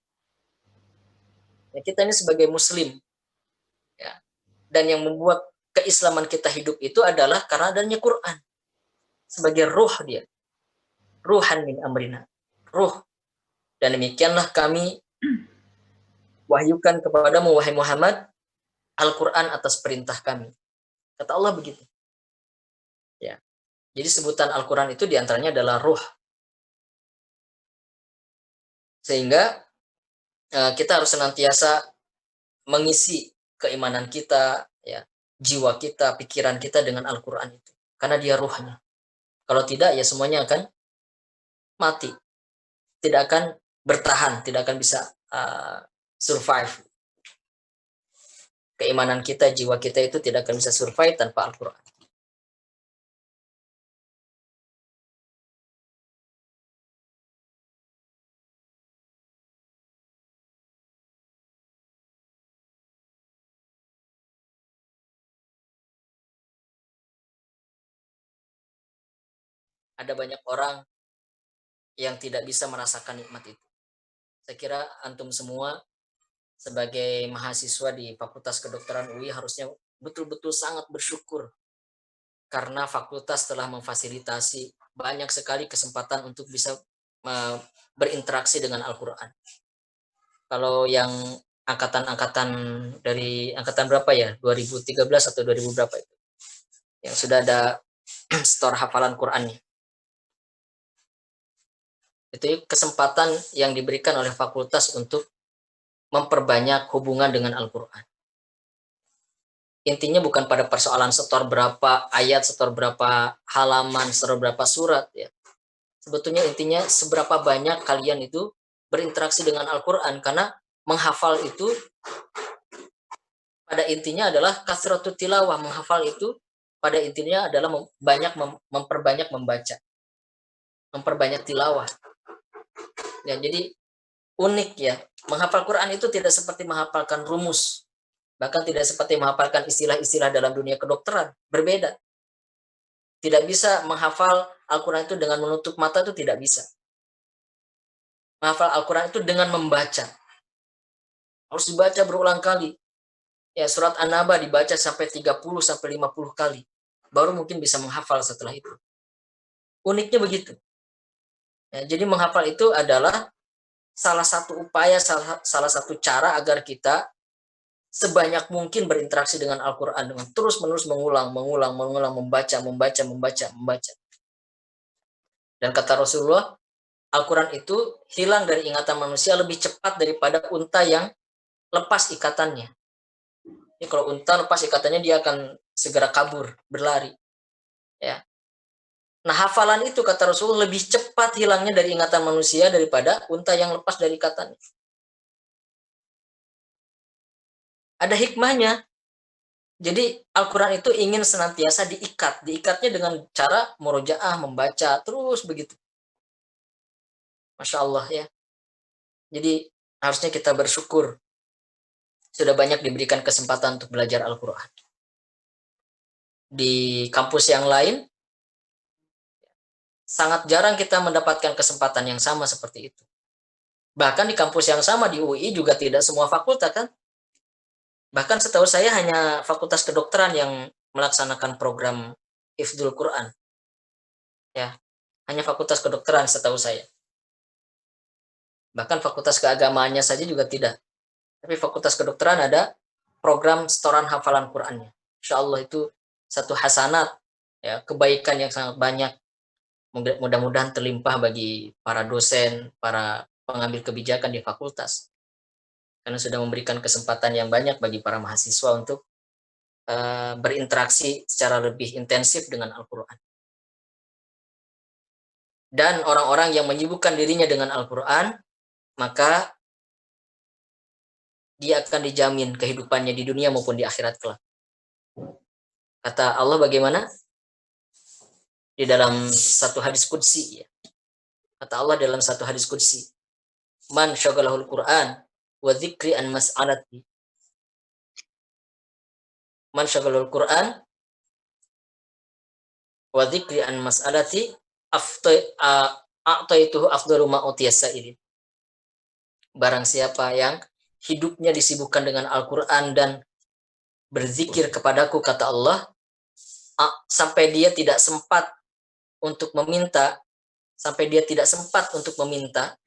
Ya, kita ini sebagai Muslim, ya, dan yang membuat keislaman kita hidup itu adalah karena adanya Quran sebagai ruh dia, ruhan min amrina, ruh. Dan demikianlah kami wahyukan kepadamu wahai Muhammad Al-Quran atas perintah kami. Kata Allah begitu. Ya, jadi sebutan Al-Quran itu diantaranya adalah ruh. Sehingga kita harus senantiasa mengisi keimanan kita, ya, jiwa kita, pikiran kita dengan Al-Quran itu. Karena dia ruhnya. Kalau tidak, ya semuanya akan mati. Tidak akan bertahan, tidak akan bisa survive. Keimanan kita, jiwa kita itu tidak akan bisa survive tanpa Al-Quran. Ada banyak orang yang tidak bisa merasakan nikmat itu. Saya kira antum semua sebagai mahasiswa di Fakultas Kedokteran UI harusnya betul-betul sangat bersyukur karena fakultas telah memfasilitasi banyak sekali kesempatan untuk bisa berinteraksi dengan Al-Quran. Kalau yang angkatan-angkatan dari angkatan berapa ya? 2013 atau 2000 berapa itu? Yang sudah ada store hafalan Qurannya. Itu kesempatan yang diberikan oleh fakultas untuk memperbanyak hubungan dengan Al-Quran. Intinya bukan pada persoalan setor berapa ayat, setor berapa halaman, setor berapa surat ya. Sebetulnya intinya seberapa banyak kalian itu berinteraksi dengan Al-Quran, karena menghafal itu pada intinya adalah kasratut tilawah. Menghafal itu pada intinya adalah memperbanyak membaca, memperbanyak tilawah. Ya, jadi unik ya. Menghafal Quran itu tidak seperti menghafalkan rumus. Bahkan tidak seperti menghafalkan istilah-istilah dalam dunia kedokteran. Berbeda. Tidak bisa menghafal Al-Quran itu dengan menutup mata, itu tidak bisa. Menghafal Al-Quran itu dengan membaca. Harus dibaca berulang kali. Ya, surat An-Naba dibaca sampai 30-50 kali. Baru mungkin bisa menghafal setelah itu. Uniknya begitu. Ya, jadi menghafal itu adalah salah satu upaya, salah satu cara agar kita sebanyak mungkin berinteraksi dengan Al-Quran dengan terus-menerus mengulang, membaca. Dan kata Rasulullah, Al-Quran itu hilang dari ingatan manusia lebih cepat daripada unta yang lepas ikatannya. Jadi kalau unta lepas ikatannya, dia akan segera kabur, berlari. Ya. Nah, hafalan itu kata Rasul lebih cepat hilangnya dari ingatan manusia daripada unta yang lepas dari ikatan. Ada hikmahnya. Jadi Al-Quran itu ingin senantiasa diikat. Diikatnya dengan cara murojaah, membaca, terus begitu. Masya Allah ya. Jadi harusnya kita bersyukur sudah banyak diberikan kesempatan untuk belajar Al-Quran. Di kampus yang lain, sangat jarang kita mendapatkan kesempatan yang sama seperti itu. Bahkan di kampus yang sama di UI juga tidak semua fakultas kan. Bahkan setahu saya hanya fakultas kedokteran yang melaksanakan program Hifdzul Quran. Ya, hanya fakultas kedokteran setahu saya. Bahkan fakultas keagamaannya saja juga tidak. Tapi fakultas kedokteran ada program setoran hafalan Qurannya. Insya Allah itu satu hasanat, ya, kebaikan yang sangat banyak. Mudah-mudahan terlimpah bagi para dosen, para pengambil kebijakan di fakultas. Karena sudah memberikan kesempatan yang banyak bagi para mahasiswa untuk berinteraksi secara lebih intensif dengan Al-Quran. Dan orang-orang yang menyibukkan dirinya dengan Al-Quran, maka dia akan dijamin kehidupannya di dunia maupun di akhirat kelak. Kata Allah bagaimana? Di dalam satu hadis qudsi. Ya. Kata Allah dalam satu hadis qudsi. Man syagalahul Quran wa dzikri an mas'alati. Man syagalahul Quran wa dzikri an mas'alati a'taituhu afdalu ma utiyasa ini. Barang siapa yang hidupnya disibukkan dengan Al-Quran dan berzikir kepadaku, kata Allah, sampai dia tidak sempat untuk meminta,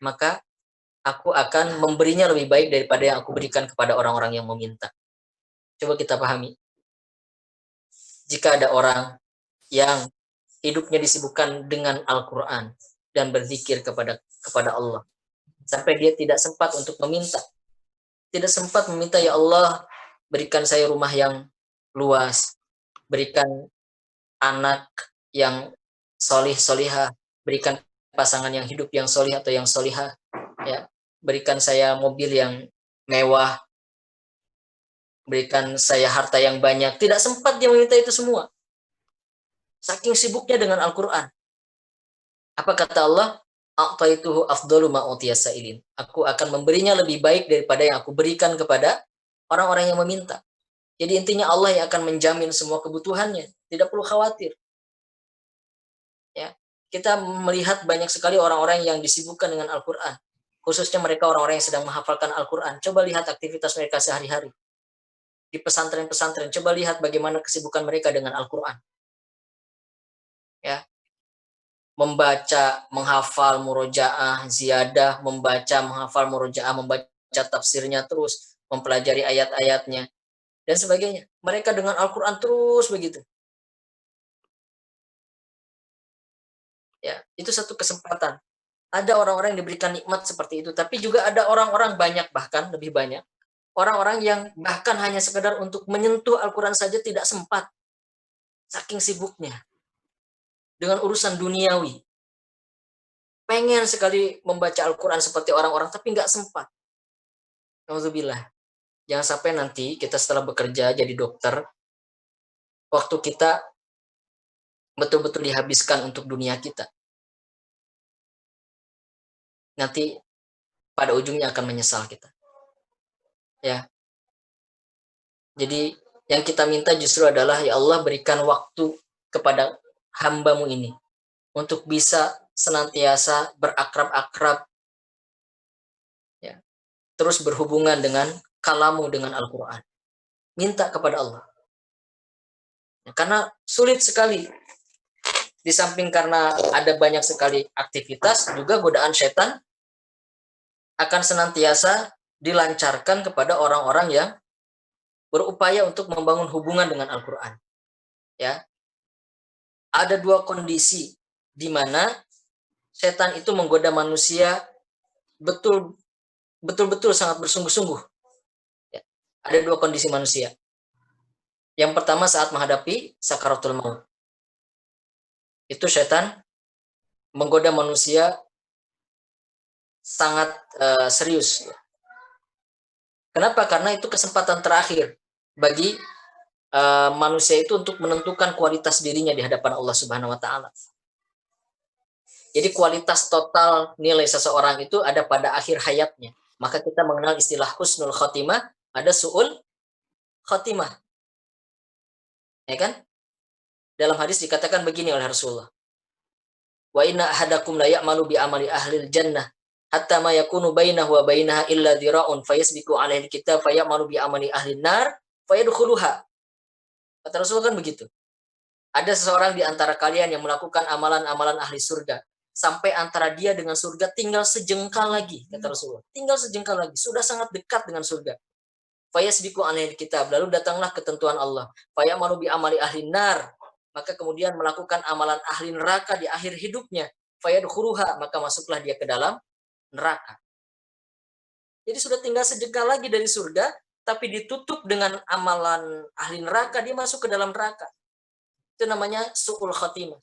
maka aku akan memberinya lebih baik daripada yang aku berikan kepada orang-orang yang meminta. Coba kita pahami. Jika ada orang yang hidupnya disibukkan dengan Al-Quran dan berzikir kepada Allah, sampai dia tidak sempat untuk meminta. Tidak sempat meminta, ya Allah, berikan saya rumah yang luas, berikan anak yang solihah, berikan pasangan yang hidup yang solih atau yang solihah, ya, berikan saya mobil yang mewah, berikan saya harta yang banyak. Tidak sempat dia meminta itu semua. Saking sibuknya dengan Al-Quran. Apa kata Allah? A'taituhu afdalu ma utiyasa ilin. Aku akan memberinya lebih baik daripada yang aku berikan kepada orang-orang yang meminta. Jadi intinya Allah yang akan menjamin semua kebutuhannya. Tidak perlu khawatir. Ya, kita melihat banyak sekali orang-orang yang disibukkan dengan Al-Quran. Khususnya mereka orang-orang yang sedang menghafalkan Al-Quran. Coba lihat aktivitas mereka sehari-hari. Di pesantren-pesantren, coba lihat bagaimana kesibukan mereka dengan Al-Quran. Ya, membaca, menghafal, murojaah, ziyadah, membaca, menghafal, murojaah, membaca tafsirnya terus, mempelajari ayat-ayatnya, dan sebagainya. Mereka dengan Al-Quran terus begitu. Ya, itu satu kesempatan. Ada orang-orang yang diberikan nikmat seperti itu, tapi juga ada orang-orang banyak, bahkan lebih banyak, orang-orang yang bahkan hanya sekedar untuk menyentuh Al-Quran saja tidak sempat, saking sibuknya dengan urusan duniawi. Pengen sekali membaca Al-Quran seperti orang-orang, tapi nggak sempat. Alhamdulillah. Jangan sampai nanti kita setelah bekerja jadi dokter, waktu kita betul-betul dihabiskan untuk dunia kita. Nanti pada ujungnya akan menyesal kita. Ya. Jadi yang kita minta justru adalah, ya Allah, berikan waktu kepada hamba-Mu ini untuk bisa senantiasa berakrab-akrab, ya, terus berhubungan dengan kalamu, dengan Al-Quran. Minta kepada Allah. Karena sulit sekali. Di samping karena ada banyak sekali aktivitas, juga godaan setan akan senantiasa dilancarkan kepada orang-orang yang berupaya untuk membangun hubungan dengan Al-Quran. Ya, ada dua kondisi di mana setan itu menggoda manusia betul-betul sangat bersungguh-sungguh. Ya, ada dua kondisi manusia. Yang pertama saat menghadapi sakaratul maut. Itu setan menggoda manusia sangat serius. Kenapa? Karena itu kesempatan terakhir bagi manusia itu untuk menentukan kualitas dirinya di hadapan Allah Subhanahu wa taala. Jadi kualitas total nilai seseorang itu ada pada akhir hayatnya. Maka kita mengenal istilah husnul khotimah, ada su'ul khotimah. Ya kan? Dalam hadis dikatakan begini oleh Rasulullah. Wa inna ahadakum la ya'malu bi amali ahlil jannah hatta ma yakunu bainahu wa bainaha illa dhira'un fayasbiqu 'alaihi alkitab fayamalu bi amali ahlin nar fayadkhuluha. Kata Rasulullah kan begitu. Ada seseorang di antara kalian yang melakukan amalan-amalan ahli surga sampai antara dia dengan surga tinggal sejengkal lagi, kata Rasulullah. Tinggal sejengkal lagi, sudah sangat dekat dengan surga. Fayasbiqu 'alaihi alkitab, lalu datanglah ketentuan Allah. Fayamalu bi amali ahlin nar, maka kemudian melakukan amalan ahli neraka di akhir hidupnya. Fayadkhuluha, maka masuklah dia ke dalam neraka. Jadi sudah tinggal sejengkal lagi dari surga, tapi ditutup dengan amalan ahli neraka, dia masuk ke dalam neraka. Itu namanya su'ul khatimah.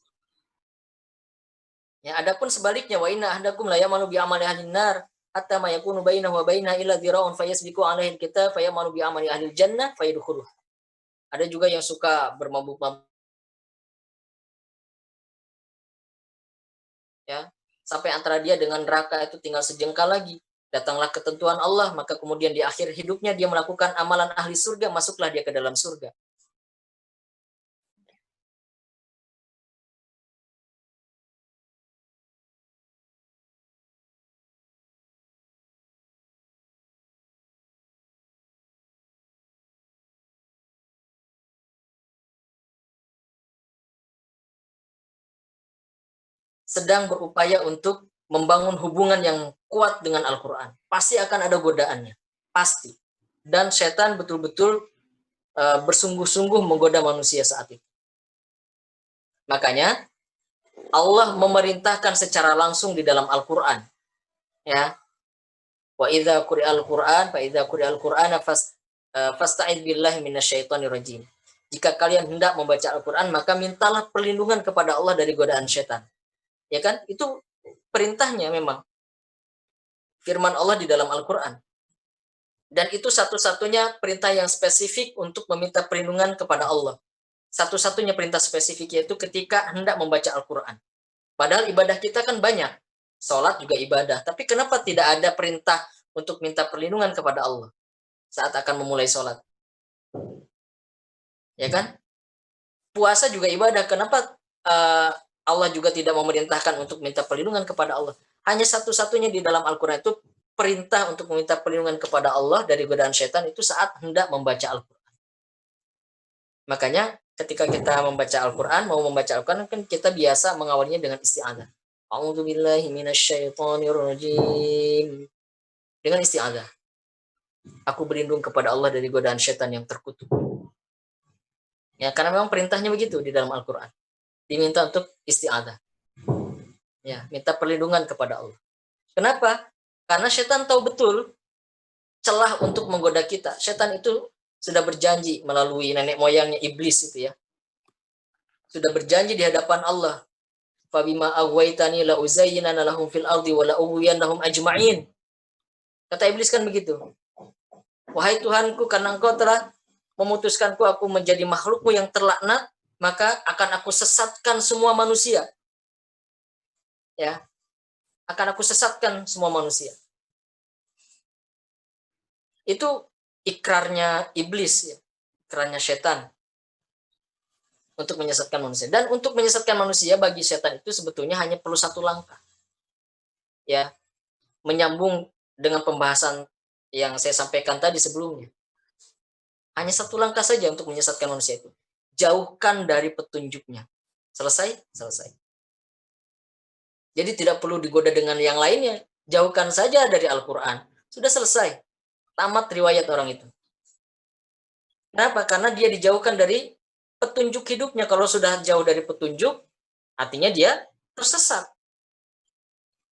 Ya, adapun sebaliknya, wa inna ahdakum la ya'malu bi amali ahlin nar hatta ma yakunu bainahu wa bainaha illa dhira'un fayasbiqu 'alaihi alkitab fayamalu bi amali ahlil jannah fayadkhuluha. Ada juga yang suka bermabuk-mabuk, ya, sampai antara dia dengan neraka itu tinggal sejengkal lagi. Datanglah ketentuan Allah, maka kemudian di akhir hidupnya dia melakukan amalan ahli surga, masuklah dia ke dalam surga. Sedang berupaya untuk membangun hubungan yang kuat dengan Al-Quran. Pasti akan ada godaannya. Pasti. Dan setan betul-betul bersungguh-sungguh menggoda manusia saat itu. Makanya Allah memerintahkan secara langsung di dalam Al-Quran. Ya. Wa idza quri'al Qur'an fa idza quri'al Qur'ana fasta'id billahi minasyaitonir rajim. Jika kalian hendak membaca Al-Quran, maka mintalah perlindungan kepada Allah dari godaan setan. Ya kan? Itu perintahnya memang. Firman Allah di dalam Al-Quran. Dan itu satu-satunya perintah yang spesifik untuk meminta perlindungan kepada Allah. Satu-satunya perintah spesifik yaitu ketika hendak membaca Al-Quran. Padahal ibadah kita kan banyak. Sholat juga ibadah. Tapi kenapa tidak ada perintah untuk minta perlindungan kepada Allah saat akan memulai sholat? Ya kan? Puasa juga ibadah. Kenapa Allah juga tidak memerintahkan untuk minta perlindungan kepada Allah? Hanya satu-satunya di dalam Al-Quran itu perintah untuk meminta perlindungan kepada Allah dari godaan setan itu saat hendak membaca Al-Quran. Makanya ketika kita membaca Al-Quran, mau membaca Al-Quran kan kita biasa mengawalinya dengan isti'adzah. A'udzubillahi minasyaitonirrajim. Dengan isti'adzah. Aku berlindung kepada Allah dari godaan setan yang terkutuk. Ya, karena memang perintahnya begitu di dalam Al-Quran. Diminta untuk isti'adzah. Ya, minta perlindungan kepada Allah. Kenapa? Karena setan tahu betul celah untuk menggoda kita. Setan itu sudah berjanji melalui nenek moyangnya iblis itu ya. Sudah berjanji di hadapan Allah. Fabima aghwaytani la uzayyinana lahum fil ardi wa la ughwiyannahum ajma'in. Kata iblis kan begitu. Wahai Tuhanku, karena Engkau telah memutuskanku aku menjadi makhlukmu yang terlaknat, maka akan aku sesatkan semua manusia. Ya. Akan aku sesatkan semua manusia. Itu ikrarnya iblis ya. Ikrarnya setan untuk menyesatkan manusia. Dan untuk menyesatkan manusia bagi setan itu sebetulnya hanya perlu satu langkah. Ya. Menyambung dengan pembahasan yang saya sampaikan tadi sebelumnya. Hanya satu langkah saja untuk menyesatkan manusia itu. Jauhkan dari petunjuknya. Selesai? Selesai. Jadi tidak perlu digoda dengan yang lainnya. Jauhkan saja dari Al-Quran. Sudah selesai. Tamat riwayat orang itu. Kenapa? Karena dia dijauhkan dari petunjuk hidupnya. Kalau sudah jauh dari petunjuk, artinya dia tersesat.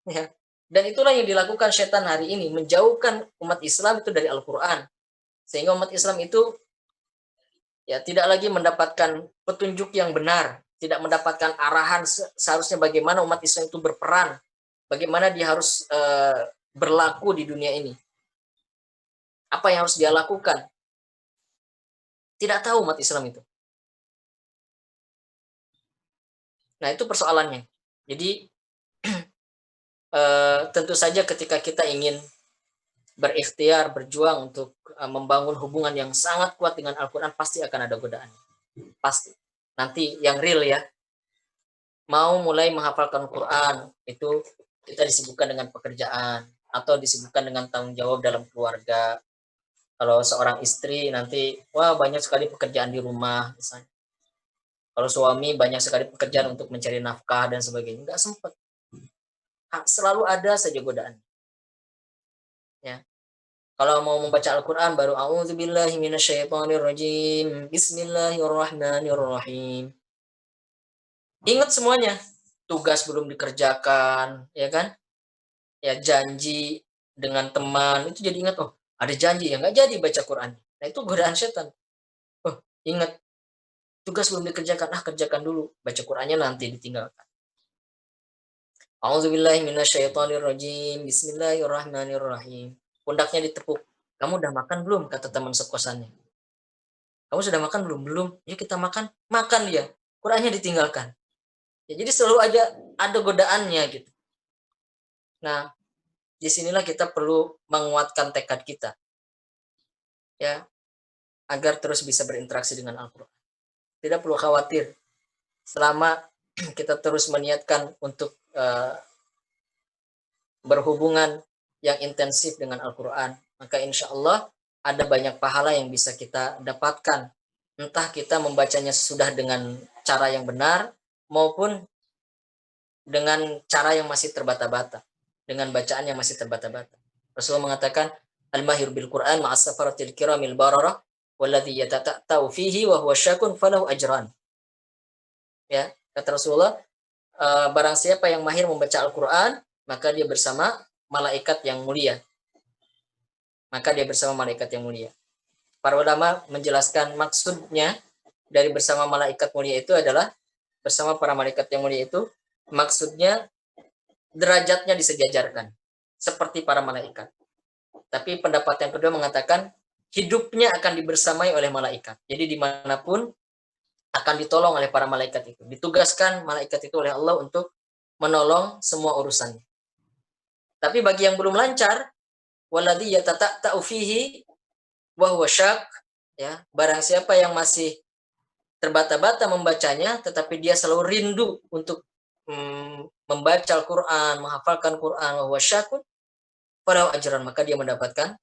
Ya. Dan itulah yang dilakukan setan hari ini. Menjauhkan umat Islam itu dari Al-Quran. Sehingga umat Islam itu Ya, tidak lagi mendapatkan petunjuk yang benar, tidak mendapatkan arahan seharusnya bagaimana umat Islam itu berperan, bagaimana dia harus berlaku di dunia ini. Apa yang harus dia lakukan? Tidak tahu umat Islam itu. Nah, itu persoalannya. Jadi tentu saja ketika kita ingin berikhtiar, berjuang untuk membangun hubungan yang sangat kuat dengan Al-Quran, pasti akan ada godaan. Pasti. Nanti yang real ya, mau mulai menghafalkan Quran, itu kita disibukkan dengan pekerjaan, atau disibukkan dengan tanggung jawab dalam keluarga. Kalau seorang istri nanti, wah banyak sekali pekerjaan di rumah, misalnya. Kalau suami banyak sekali pekerjaan untuk mencari nafkah dan sebagainya, nggak sempat. Selalu ada saja godaan. Ya. Kalau mau membaca Al-Quran baru a'udzubillahi minasyaitonirrajim. Bismillahirrahmanirrahim. Ingat semuanya. Tugas belum dikerjakan, ya kan? Ya janji dengan teman itu jadi ingat, oh ada janji ya nggak jadi baca Quran. Nah itu godaan setan. Oh ingat tugas belum dikerjakan, kerjakan dulu, baca Qurannya nanti ditinggalkan. A'udzubillahi minasyaitonirrajim. Bismillahirrahmanirrahim. Pundaknya ditepuk. Kamu udah makan belum? Kata teman sekosannya. Kamu sudah makan belum? Belum. Yuk kita makan. Makan dia. Qurannya ditinggalkan. Ya, jadi selalu ada godaannya gitu. Nah, disinilah kita perlu menguatkan tekad kita. Ya, agar terus bisa berinteraksi dengan Al-Quran. Tidak perlu khawatir. Selama kita terus meniatkan untuk berhubungan yang intensif dengan Al-Quran, maka insya Allah ada banyak pahala yang bisa kita dapatkan. Entah kita membacanya sudah dengan cara yang benar, maupun dengan cara yang masih terbata-bata, dengan bacaan yang masih terbata-bata. Rasulullah mengatakan, Al-mahir bil Quran ma'as safaratil kiramil bararah, walladhi yatata'ta'u fihi wa huwa syakun falahu ajran. Ya, kata Rasulullah, barang siapa yang mahir membaca Al-Quran, maka dia bersama malaikat yang mulia. Maka dia bersama malaikat yang mulia. Para ulama menjelaskan maksudnya dari bersama malaikat mulia itu adalah bersama para malaikat yang mulia itu maksudnya derajatnya disejajarkan seperti para malaikat. Tapi pendapat yang kedua mengatakan hidupnya akan dibersamai oleh malaikat. Jadi dimanapun akan ditolong oleh para malaikat itu. Ditugaskan malaikat itu oleh Allah untuk menolong semua urusannya. Tapi bagi yang belum lancar, waladhi yatata'ta'u fihi wa huwa syak, ya, barang siapa yang masih terbata-bata membacanya tetapi dia selalu rindu untuk membaca Al-Qur'an, menghafalkan Quran, wa huwa syakun, falahu ajran, maka dia mendapatkan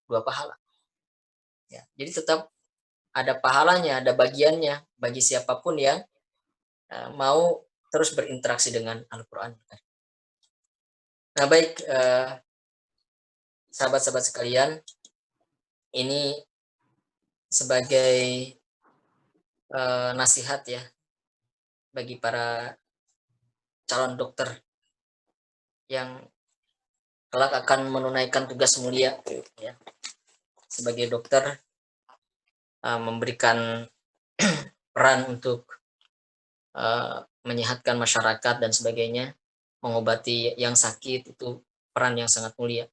2 pahala. Ya, jadi tetap ada pahalanya, ada bagiannya bagi siapapun yang mau terus berinteraksi dengan Al-Qur'an. Nah, baik, sahabat-sahabat sekalian, ini sebagai nasihat ya bagi para calon dokter yang kelak akan menunaikan tugas mulia ya sebagai dokter, memberikan peran untuk menyehatkan masyarakat dan sebagainya, mengobati yang sakit, itu peran yang sangat mulia.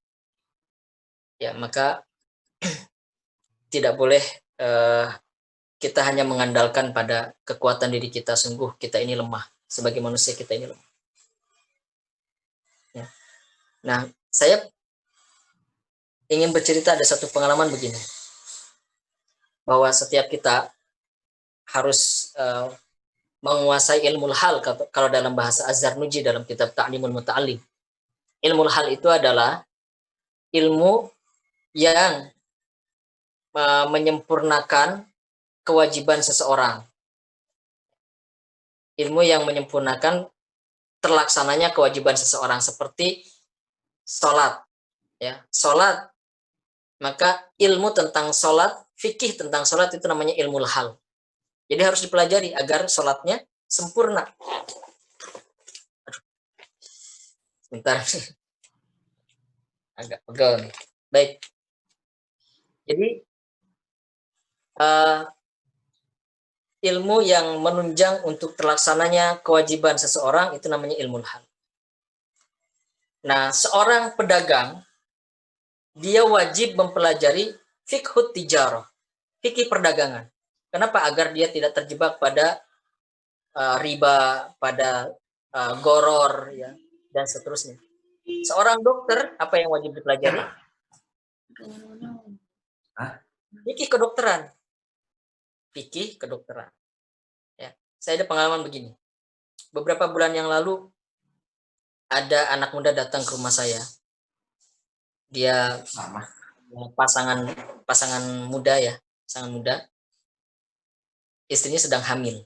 Ya, maka tidak boleh kita hanya mengandalkan pada kekuatan diri kita, sungguh kita ini lemah. Sebagai manusia kita ini lemah. Ya. Nah, saya ingin bercerita ada satu pengalaman begini. Bahwa setiap kita harus menguasai ilmu hal, kalau dalam bahasa Az-Zarnuji dalam kitab Ta'limul Muta'allim. Ilmu hal itu adalah ilmu yang menyempurnakan kewajiban seseorang. Ilmu yang menyempurnakan terlaksananya kewajiban seseorang seperti sholat. Ya, sholat, maka ilmu tentang sholat, fikih tentang sholat itu namanya ilmu hal. Jadi harus dipelajari agar sholatnya sempurna. Sebentar. Agak pegel nih. Baik. Jadi ilmu yang menunjang untuk terlaksananya kewajiban seseorang, itu namanya ilmu hal. Nah, seorang pedagang, dia wajib mempelajari fiqhut tijarah, fikih perdagangan. Kenapa? Agar dia tidak terjebak pada riba, pada goror, ya, dan seterusnya. Seorang dokter, apa yang wajib dipelajari? Fikih kedokteran. Fikih kedokteran. Ya, saya ada pengalaman begini. Beberapa bulan yang lalu, ada anak muda datang ke rumah saya. Dia pasangan muda ya, pasangan muda. Istrinya sedang hamil.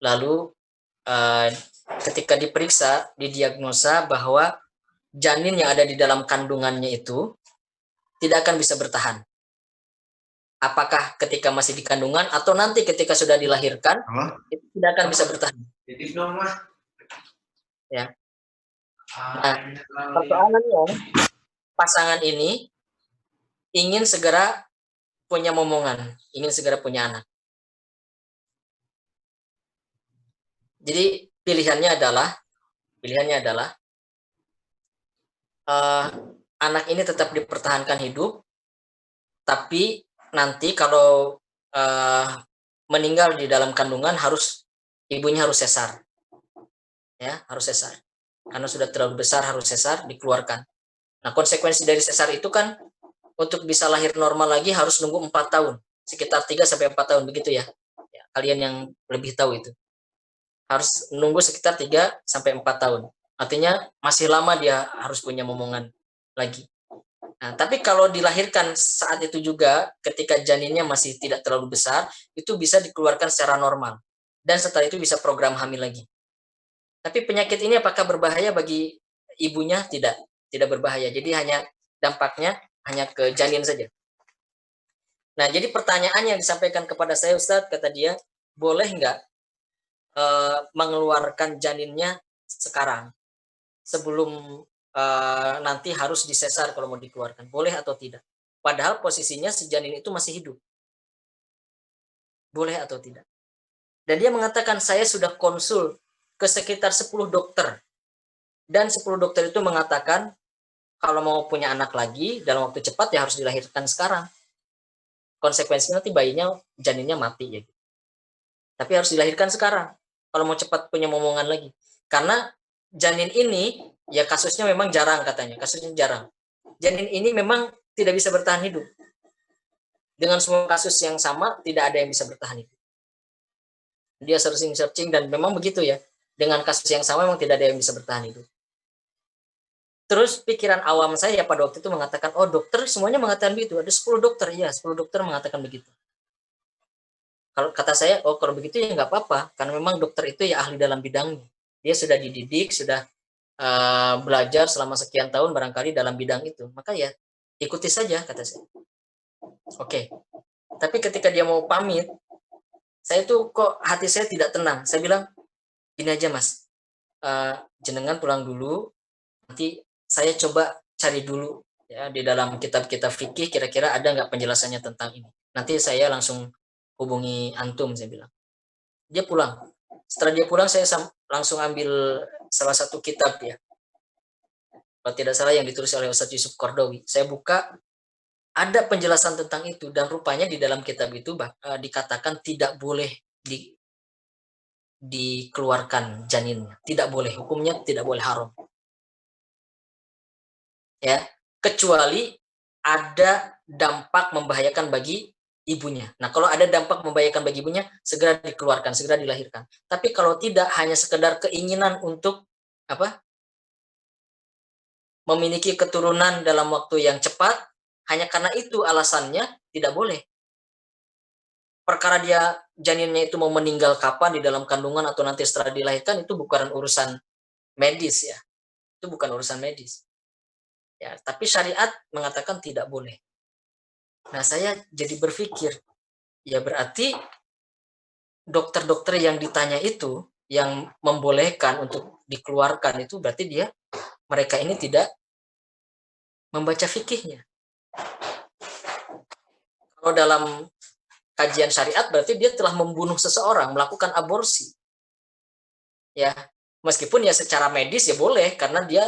Lalu ketika diperiksa, didiagnosa bahwa janin yang ada di dalam kandungannya itu tidak akan bisa bertahan. Apakah ketika masih di kandungan atau nanti ketika sudah dilahirkan, itu tidak akan bisa bertahan. Ya. Nah, persoalannya, pasangan ini ingin segera punya momongan, ingin segera punya anak. Jadi pilihannya adalah anak ini tetap dipertahankan hidup, tapi nanti kalau meninggal di dalam kandungan ibunya harus sesar, ya, harus sesar, karena sudah terlalu besar harus sesar, dikeluarkan. Nah, konsekuensi dari sesar itu kan untuk bisa lahir normal lagi harus nunggu 4 tahun, sekitar 3-4 tahun begitu ya. Ya, kalian yang lebih tahu itu harus nunggu sekitar 3-4 tahun. Artinya masih lama dia harus punya momongan lagi. Nah, tapi kalau dilahirkan saat itu juga, ketika janinnya masih tidak terlalu besar, itu bisa dikeluarkan secara normal. Dan setelah itu bisa program hamil lagi. Tapi penyakit ini apakah berbahaya bagi ibunya? Tidak berbahaya. Jadi dampaknya hanya ke janin saja. Nah, jadi pertanyaan yang disampaikan kepada saya, Ustadz, kata dia, boleh nggak mengeluarkan janinnya sekarang, sebelum nanti harus disesar kalau mau dikeluarkan, boleh atau tidak? Padahal posisinya si janin itu masih hidup. Boleh atau tidak? Dan dia mengatakan, saya sudah konsul ke sekitar 10 dokter. Dan 10 dokter itu mengatakan, kalau mau punya anak lagi, dalam waktu cepat ya harus dilahirkan sekarang. Konsekuensinya nanti janinnya mati ya. Tapi harus dilahirkan sekarang, kalau mau cepat punya momongan lagi. Karena janin ini, ya kasusnya memang jarang katanya, kasusnya jarang. Janin ini memang tidak bisa bertahan hidup. Dengan semua kasus yang sama, tidak ada yang bisa bertahan hidup. Dia searching dan memang begitu ya. Dengan kasus yang sama memang tidak ada yang bisa bertahan hidup. Terus pikiran awam saya pada waktu itu mengatakan, oh dokter semuanya mengatakan begitu. Ada 10 dokter, ya 10 dokter mengatakan begitu. Kalau kata saya, oh kalau begitu ya nggak apa-apa. Karena memang dokter itu ya ahli dalam bidangnya. Dia sudah dididik, sudah belajar selama sekian tahun barangkali dalam bidang itu. Maka ya ikuti saja, kata saya. Oke. Tapi ketika dia mau pamit, saya tuh kok hati saya tidak tenang. Saya bilang, gini aja mas, jenengan pulang dulu, nanti saya coba cari dulu ya di dalam kitab-kitab fikih kira-kira ada nggak penjelasannya tentang ini. Nanti saya langsung hubungi antum, saya bilang. Dia pulang. Setelah dia pulang, saya langsung ambil salah satu kitab ya. Kalau tidak salah yang ditulis oleh Ustadz Yusuf Kordowi. Saya buka, ada penjelasan tentang itu, dan rupanya di dalam kitab itu dikatakan tidak boleh dikeluarkan janinnya. Tidak boleh, hukumnya tidak boleh, haram. Ya, kecuali ada dampak membahayakan bagi ibunya. Nah, kalau ada dampak membahayakan bagi ibunya, segera dikeluarkan, segera dilahirkan. Tapi kalau tidak, hanya sekedar keinginan untuk memiliki keturunan dalam waktu yang cepat, hanya karena itu alasannya, tidak boleh. Perkara dia janinnya itu mau meninggal kapan di dalam kandungan atau nanti setelah dilahirkan, itu bukan urusan medis ya. Itu bukan urusan medis. Ya, tapi syariat mengatakan tidak boleh. Nah, saya jadi berpikir, ya berarti dokter-dokter yang ditanya itu, yang membolehkan untuk dikeluarkan itu, berarti mereka ini tidak membaca fikihnya. Kalau dalam kajian syariat berarti dia telah membunuh seseorang, melakukan aborsi. Ya, meskipun ya secara medis ya boleh karena dia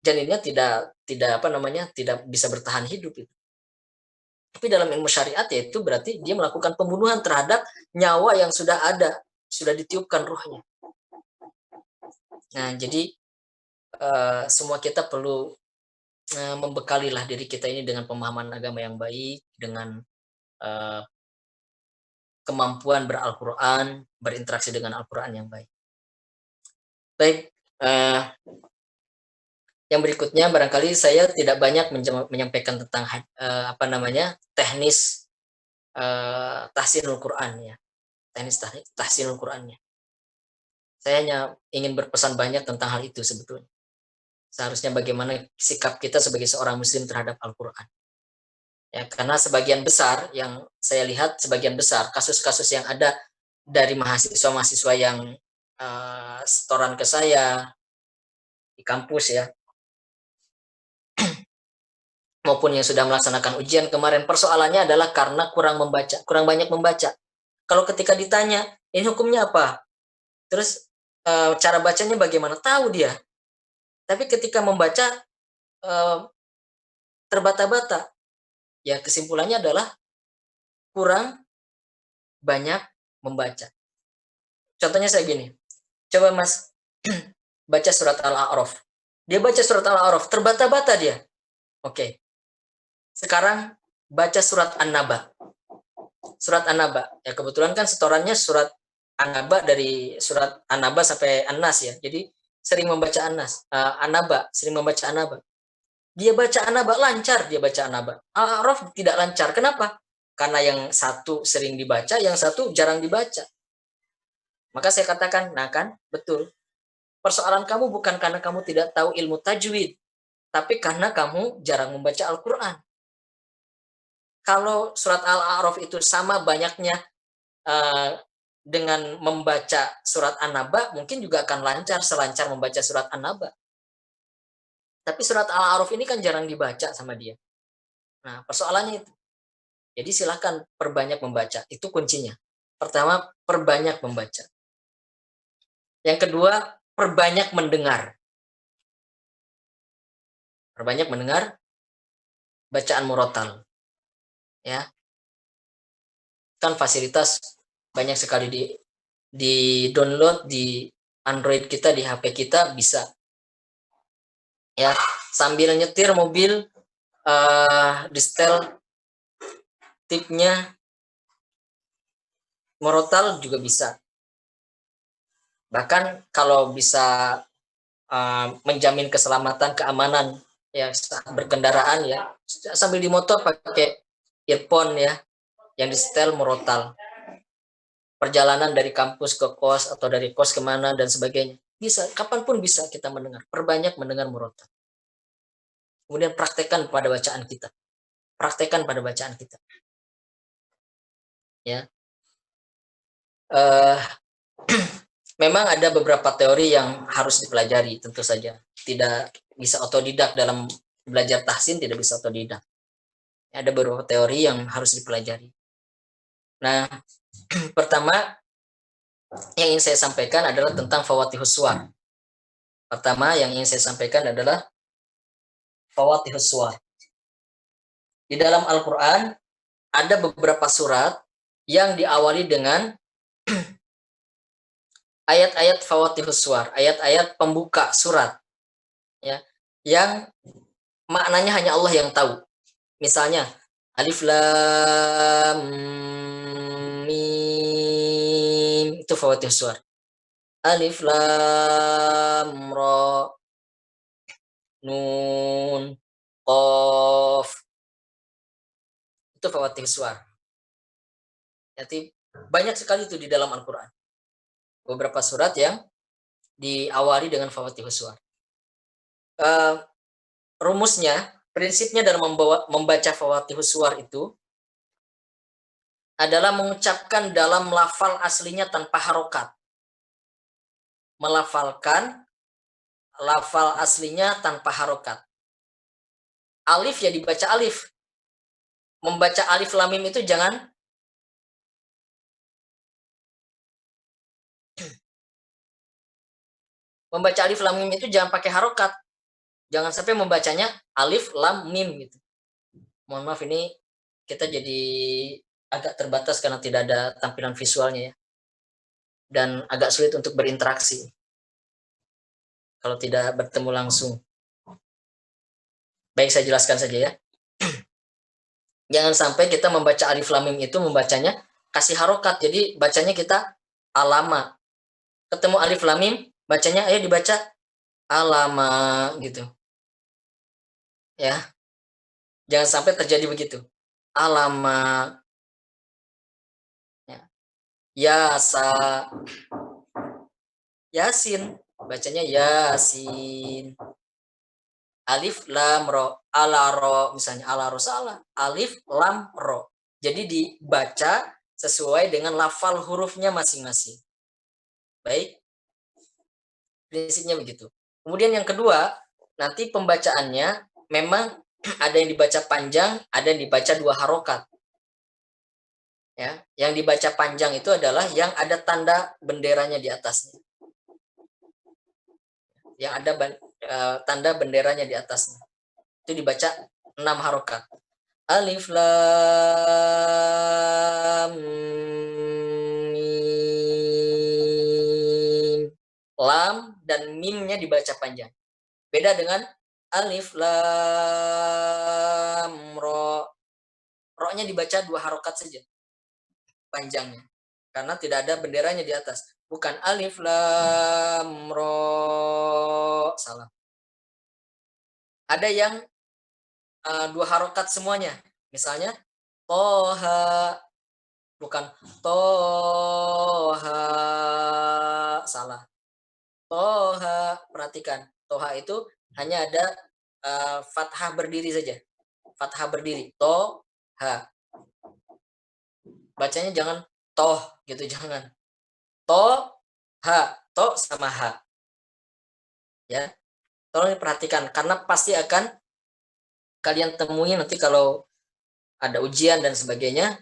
janinnya tidak bisa bertahan hidup itu. Tapi dalam ilmu syariat yaitu berarti dia melakukan pembunuhan terhadap nyawa yang sudah ada, sudah ditiupkan ruhnya. Nah, jadi semua kita perlu membekalilah diri kita ini dengan pemahaman agama yang baik, dengan kemampuan ber-Al-Quran, berinteraksi dengan Al-Quran yang baik. Baik, yang berikutnya barangkali saya tidak banyak menyampaikan tentang teknis tahsinul Quran ya, teknis tahsinul Qurannya. Saya hanya ingin berpesan banyak tentang hal itu sebetulnya. Seharusnya bagaimana sikap kita sebagai seorang muslim terhadap Al-Quran. Ya, karena sebagian besar yang saya lihat, sebagian besar kasus-kasus yang ada dari mahasiswa-mahasiswa yang setoran ke saya di kampus ya, maupun yang sudah melaksanakan ujian kemarin, persoalannya adalah karena kurang banyak membaca. Kalau ketika ditanya, ini hukumnya apa? Terus cara bacanya bagaimana? Tahu dia. Tapi ketika membaca terbata-bata. Ya kesimpulannya adalah kurang banyak membaca. Contohnya saya gini. Coba Mas baca surat Al-A'raf. Dia baca surat Al-A'raf, terbata-bata dia. Oke. Sekarang baca surat An-Naba. Surat An-Naba. Ya kebetulan kan setorannya surat An-Naba dari surat An-Naba sampai An-Nas ya. Jadi sering membaca An-Naba, sering membaca An-Naba. Dia baca An-Naba lancar, dia baca An-Naba. Al-A'raf tidak lancar. Kenapa? Karena yang satu sering dibaca, yang satu jarang dibaca. Maka saya katakan, nah kan, betul. Persoalan kamu bukan karena kamu tidak tahu ilmu tajwid, tapi karena kamu jarang membaca Al-Quran. Kalau surat Al-A'raf itu sama banyaknya dengan membaca surat An-Naba, mungkin juga akan lancar selancar membaca surat An-Naba. Tapi surat Al-A'raf ini kan jarang dibaca sama dia. Nah, persoalannya itu. Jadi silahkan perbanyak membaca, itu kuncinya. Pertama, perbanyak membaca. Yang kedua, perbanyak mendengar. Perbanyak mendengar bacaan murotal. Ya. Kan fasilitas banyak sekali di download di Android kita, di HP kita bisa. Ya, sambil nyetir mobil di setel tipnya murotal juga bisa. Bahkan kalau bisa menjamin keselamatan, keamanan ya saat berkendaraan ya, sambil di motor pakai earphone ya yang di setel murotal. Perjalanan dari kampus ke kos atau dari kos kemana dan sebagainya, bisa, kapanpun bisa kita mendengar. Perbanyak mendengar murotal. Kemudian praktekkan pada bacaan kita. Praktekkan pada bacaan kita. Ya. Memang ada beberapa teori yang harus dipelajari, tentu saja. Tidak bisa otodidak dalam belajar tahsin, tidak bisa otodidak. Ada beberapa teori yang harus dipelajari. Nah, pertama yang ingin saya sampaikan adalah tentang fawatihus suwar. Pertama yang ingin saya sampaikan adalah fawatihus suwar. Di dalam Al-Quran ada beberapa surat yang diawali dengan ayat-ayat fawatihus suwar, ayat-ayat pembuka surat, ya, yang maknanya hanya Allah yang tahu. Misalnya alif lam mim, itu fawatihus suwar. Alif lam ra nun qaf, itu fawatihus suwar. Jadi banyak sekali itu di dalam Al-Quran. Beberapa surat yang diawali dengan fawatihus suwar. Rumusnya, prinsipnya dalam membaca fawatihus suwar itu adalah mengucapkan dalam lafal aslinya tanpa harokat. Melafalkan lafal aslinya tanpa harokat. Alif ya dibaca alif. Membaca alif lam mim itu jangan Membaca alif lam mim itu jangan pakai harokat. Jangan sampai membacanya alif lam mim gitu. Mohon maaf, ini kita jadi agak terbatas karena tidak ada tampilan visualnya ya. Dan agak sulit untuk berinteraksi kalau tidak bertemu langsung. Baik, saya jelaskan saja ya. Jangan sampai kita membaca alif lam mim itu membacanya kasih harokat. Jadi bacanya kita alama. Ketemu alif lam mim, bacanya ayo dibaca alama gitu. Ya. Jangan sampai terjadi begitu. Alama. Ya. Yasa. Yasin. Bacanya Yasin. Alif lam ro, ala ro, misalnya ala ro salah, alif lam ro. Jadi dibaca sesuai dengan lafal hurufnya masing-masing. Baik, prinsipnya begitu. Kemudian yang kedua, nanti pembacaannya memang ada yang dibaca panjang, ada yang dibaca dua harokat. Ya, yang dibaca panjang itu adalah yang ada tanda benderanya di atasnya. Yang ada tanda benderanya di atasnya. Itu dibaca 6 harokat. Alif lam mim. Lam dan mimnya dibaca panjang. Beda dengan alif lam ro. Ro-nya dibaca 2 harokat saja panjangnya. Karena tidak ada benderanya di atas. Bukan alif lam ro. Salah. Ada yang 2 harokat semuanya. Misalnya toha, bukan toha, salah. Toha, perhatikan. Toha itu hanya ada fathah berdiri saja. Fathah berdiri. Toha. Bacanya jangan toh gitu, jangan. Toha, to sama ha. Ya. Tolong diperhatikan karena pasti akan kalian temui nanti kalau ada ujian dan sebagainya,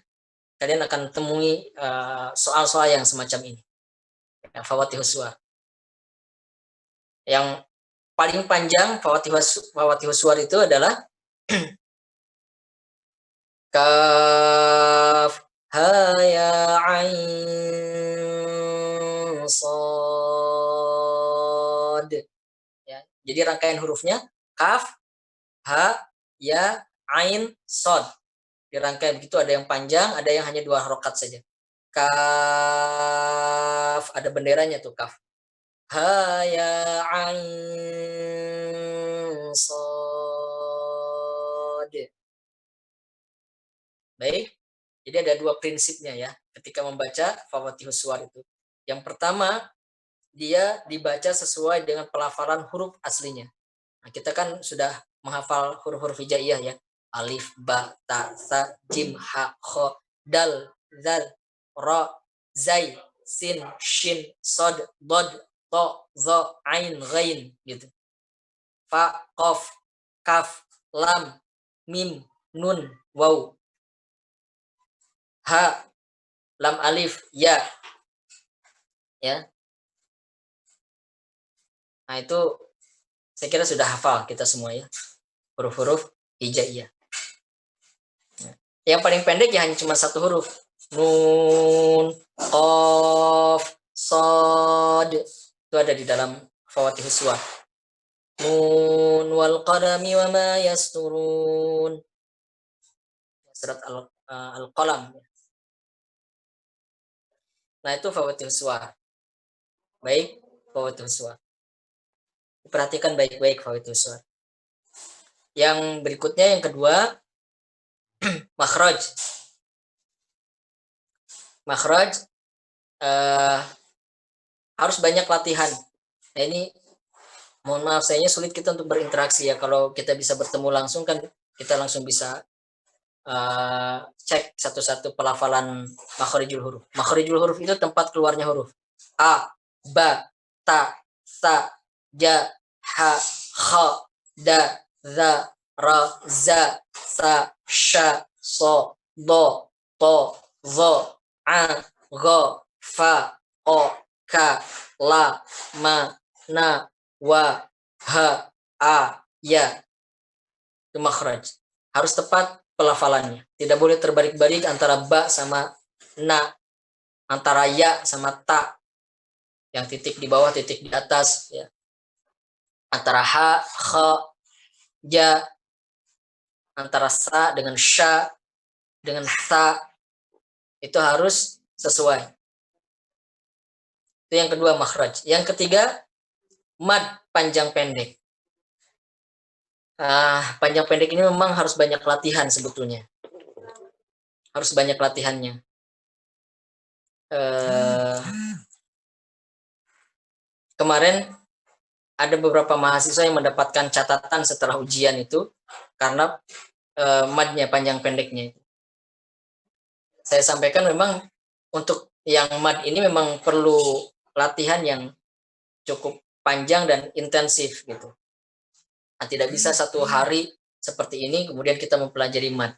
kalian akan temui soal-soal yang semacam ini. Fawatihus suwar. Yang paling panjang fawatihus suwar itu adalah kaf ha ya ain sad. Ya, jadi rangkaian hurufnya kaf, ha, ya, ain, sad. Dirangkai begitu, ada yang panjang, ada yang hanya 2 harokat saja. Kaf, ada benderanya tuh kaf. Ha ya ain sad. Baik. Jadi ada 2 prinsipnya ya ketika membaca fawatihus suwar itu. Yang pertama, dia dibaca sesuai dengan pelafalan huruf aslinya. Nah, kita kan sudah menghafal huruf-huruf hijaiyah ya. Alif, ba, ta, sa, jim, ha, kho, dal, zal, ra, zai, sin, shin, sod, dod, to, zo, ain, ghain gitu. Fa, qaf, kaf, lam, mim, nun, waw. Ha, lam alif, ya. Ya. Nah, itu saya kira sudah hafal kita semua ya. Huruf-huruf hijaiyah. Yang paling pendek ya hanya cuma 1 huruf. Nun, qaf, sad. Itu ada di dalam fawatihus suwar. Nun wal qalami wa ma yasturun. Surat Al-Qalam. Nah, itu fawatihus suwar. Baik, fawatihus suwar. Perhatikan baik-baik fawatihus suwar. Yang berikutnya, yang kedua, makhraj. Makhraj harus banyak latihan. Nah, ini mohon maaf, sayanya sulit kita untuk berinteraksi ya. Kalau kita bisa bertemu langsung kan kita langsung bisa cek satu-satu pelafalan makhrijul huruf. Makhrijul huruf itu tempat keluarnya huruf. A, ba, ta, sa, ja, ha, kha, da, za, ra, za, sa, sha, so, do, to, zo, a, go, fa, o, ka, la, ma, na, wa, ha, a, ya. Itu makhraj. Harus tepat pelafalannya. Tidak boleh terbalik-balik antara ba sama na, antara ya sama ta, yang titik di bawah, titik di atas, ya. Antara ha, kha, ja, antara sa dengan sya, dengan ta, itu harus sesuai. Itu yang kedua, makhraj. Yang ketiga, mad panjang pendek. Panjang pendek ini memang harus banyak latihan sebetulnya. Harus banyak latihannya. Kemarin ada beberapa mahasiswa yang mendapatkan catatan setelah ujian itu karena madnya, panjang pendeknya. Saya sampaikan memang untuk yang mad ini memang perlu latihan yang cukup panjang dan intensif gitu. Tidak bisa satu hari seperti ini kemudian kita mempelajari mad.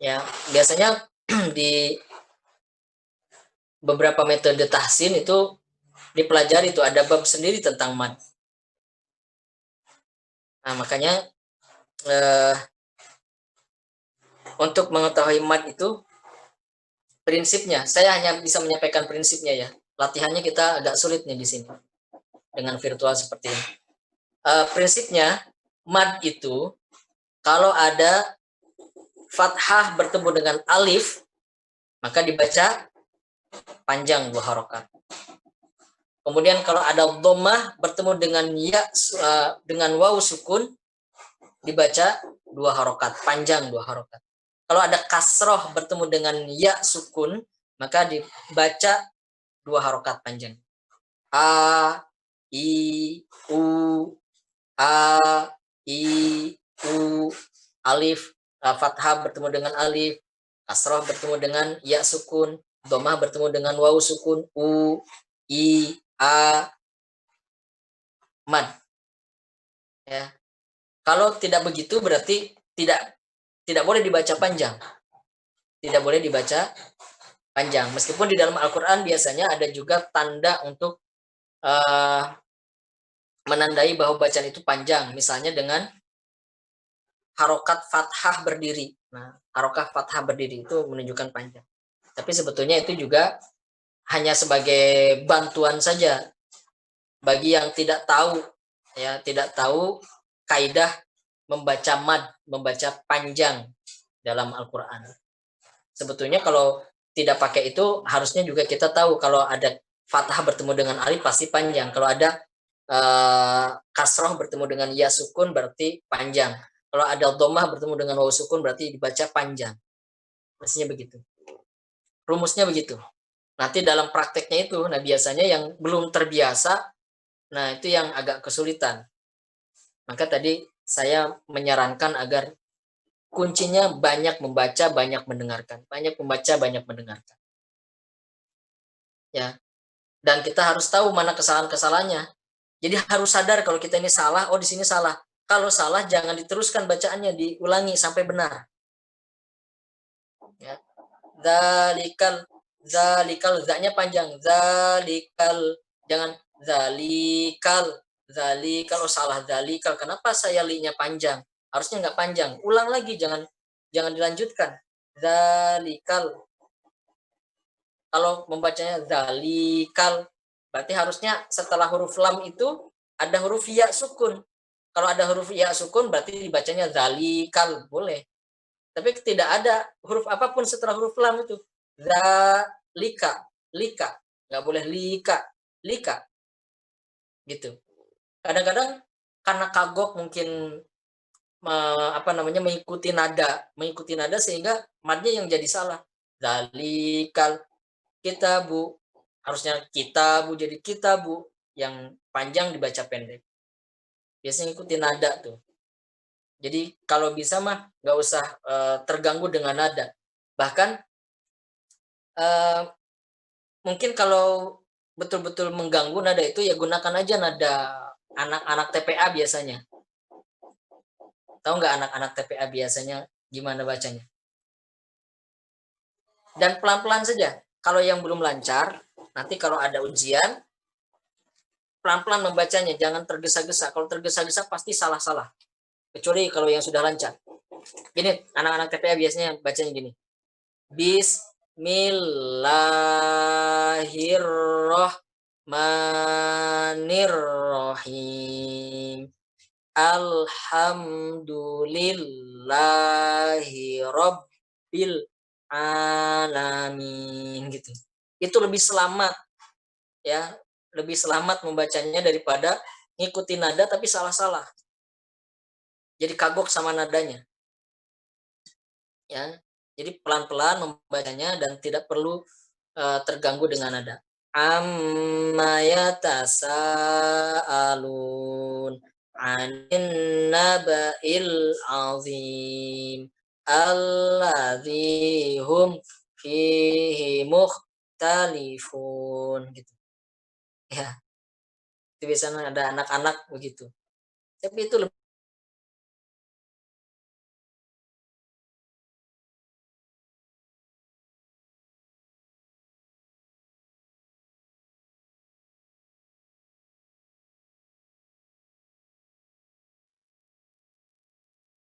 Ya, biasanya di beberapa metode tahsin itu dipelajari, itu ada bab sendiri tentang mad. Nah, makanya untuk mengetahui mad itu prinsipnya, saya hanya bisa menyampaikan prinsipnya ya. Latihannya kita agak sulit nih di sini dengan virtual seperti ini. Prinsipnya mad itu kalau ada fathah bertemu dengan alif maka dibaca panjang 2 harokat. Kemudian kalau ada dhammah bertemu dengan ya dengan waw sukun dibaca 2 harokat, panjang 2 harokat. Kalau ada kasroh bertemu dengan ya sukun maka dibaca 2 harokat panjang. A, I, U, A, I, U, alif, fathah bertemu dengan alif, kasroh bertemu dengan ya sukun, dhammah bertemu dengan waw sukun, U, I, A, mad. Ya. Kalau tidak begitu berarti tidak boleh dibaca panjang. Tidak boleh dibaca panjang. Meskipun di dalam Al-Quran biasanya ada juga tanda untuk menandai bahwa bacaan itu panjang. Misalnya dengan harokat fathah berdiri. Nah, harokat fathah berdiri itu menunjukkan panjang. Tapi sebetulnya itu juga hanya sebagai bantuan saja bagi yang tidak tahu, ya, tidak tahu kaidah membaca mad, membaca panjang dalam Al-Quran. Sebetulnya kalau tidak pakai itu harusnya juga kita tahu kalau ada fathah bertemu dengan alif pasti panjang. Kalau ada kasroh bertemu dengan ya sukun berarti panjang. Kalau ada dhammah bertemu dengan waw sukun berarti dibaca panjang. Mestinya begitu. Rumusnya begitu. Nanti dalam prakteknya itu, nah biasanya yang belum terbiasa, nah itu yang agak kesulitan. Maka tadi saya menyarankan agar kuncinya banyak membaca, banyak mendengarkan. Banyak membaca, banyak mendengarkan. Ya. Dan kita harus tahu mana kesalahan-kesalahannya. Jadi harus sadar kalau kita ini salah, oh di sini salah. Kalau salah jangan diteruskan bacaannya, diulangi sampai benar. Ya. Zalikal zaknya panjang. Jangan zalikal, oh salah zalikal. Kenapa saya linya panjang? Harusnya nggak panjang. Ulang lagi, jangan dilanjutkan. Zalikal. Kalau membacanya zalikal, berarti harusnya setelah huruf lam itu ada huruf ya sukun. Kalau ada huruf ya sukun berarti dibacanya zalikal, boleh. Tapi tidak ada huruf apapun setelah huruf lam itu. Zalika, lika. Nggak boleh lika. Gitu. Kadang-kadang karena kagok mungkin mengikuti nada sehingga madnya yang jadi salah. Zalikal kitabu, harusnya kitabu jadi kitabu, yang panjang dibaca pendek. Biasanya ikuti nada tuh. Jadi kalau bisa mah nggak usah terganggu dengan nada. Bahkan mungkin kalau betul-betul mengganggu nada itu ya gunakan aja nada anak-anak TPA biasanya. Tahu nggak anak-anak TPA biasanya gimana bacanya? Dan pelan-pelan saja. Kalau yang belum lancar, nanti kalau ada ujian, pelan-pelan membacanya, jangan tergesa-gesa. Kalau tergesa-gesa pasti salah-salah. Kecuali kalau yang sudah lancar. Gini, anak-anak TPA biasanya bacanya gini. Bismillahirrahmanirrahim. Alhamdulillahi rabbil alamin gitu. Itu lebih selamat ya, lebih selamat membacanya daripada ngikutin nada tapi salah-salah. Jadi kagok sama nadanya. Ya. Jadi pelan-pelan membacanya dan tidak perlu terganggu dengan nada. Amma yatasaalun 'anin naba'il 'azim alladzi hum fihi mukhtalifun gitu. Ya, itu biasanya ada anak-anak begitu. Tapi itu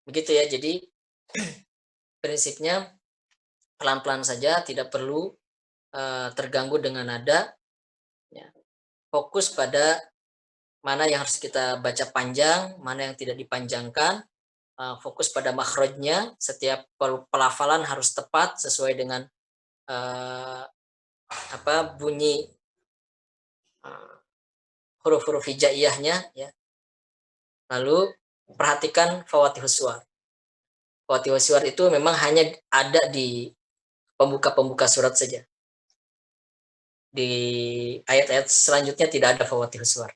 begitu ya. Jadi prinsipnya pelan-pelan saja, tidak perlu terganggu dengan nada. Ya. Fokus pada mana yang harus kita baca panjang, mana yang tidak dipanjangkan. Fokus pada makhrajnya. Setiap pelafalan harus tepat sesuai dengan bunyi huruf-huruf hijaiyahnya. Ya. Lalu perhatikan fawatihus suwar. Fawatihus suwar itu memang hanya ada di pembuka-pembuka surat saja. Di ayat-ayat selanjutnya tidak ada fawatihus suwar.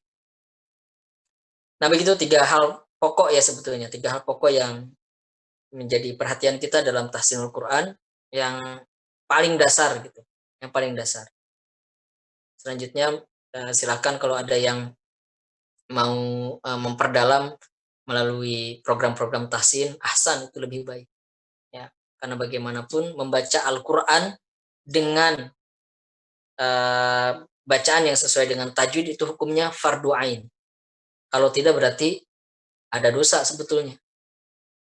Nah, begitu 3 hal pokok ya sebetulnya, 3 hal pokok yang menjadi perhatian kita dalam tahsinul Quran yang paling dasar gitu, yang paling dasar. Selanjutnya silakan kalau ada yang mau memperdalam melalui program-program tahsin, ahsan, itu lebih baik. Ya, karena bagaimanapun membaca Al-Quran dengan bacaan yang sesuai dengan tajwid itu hukumnya fardu ain. Kalau tidak berarti ada dosa sebetulnya.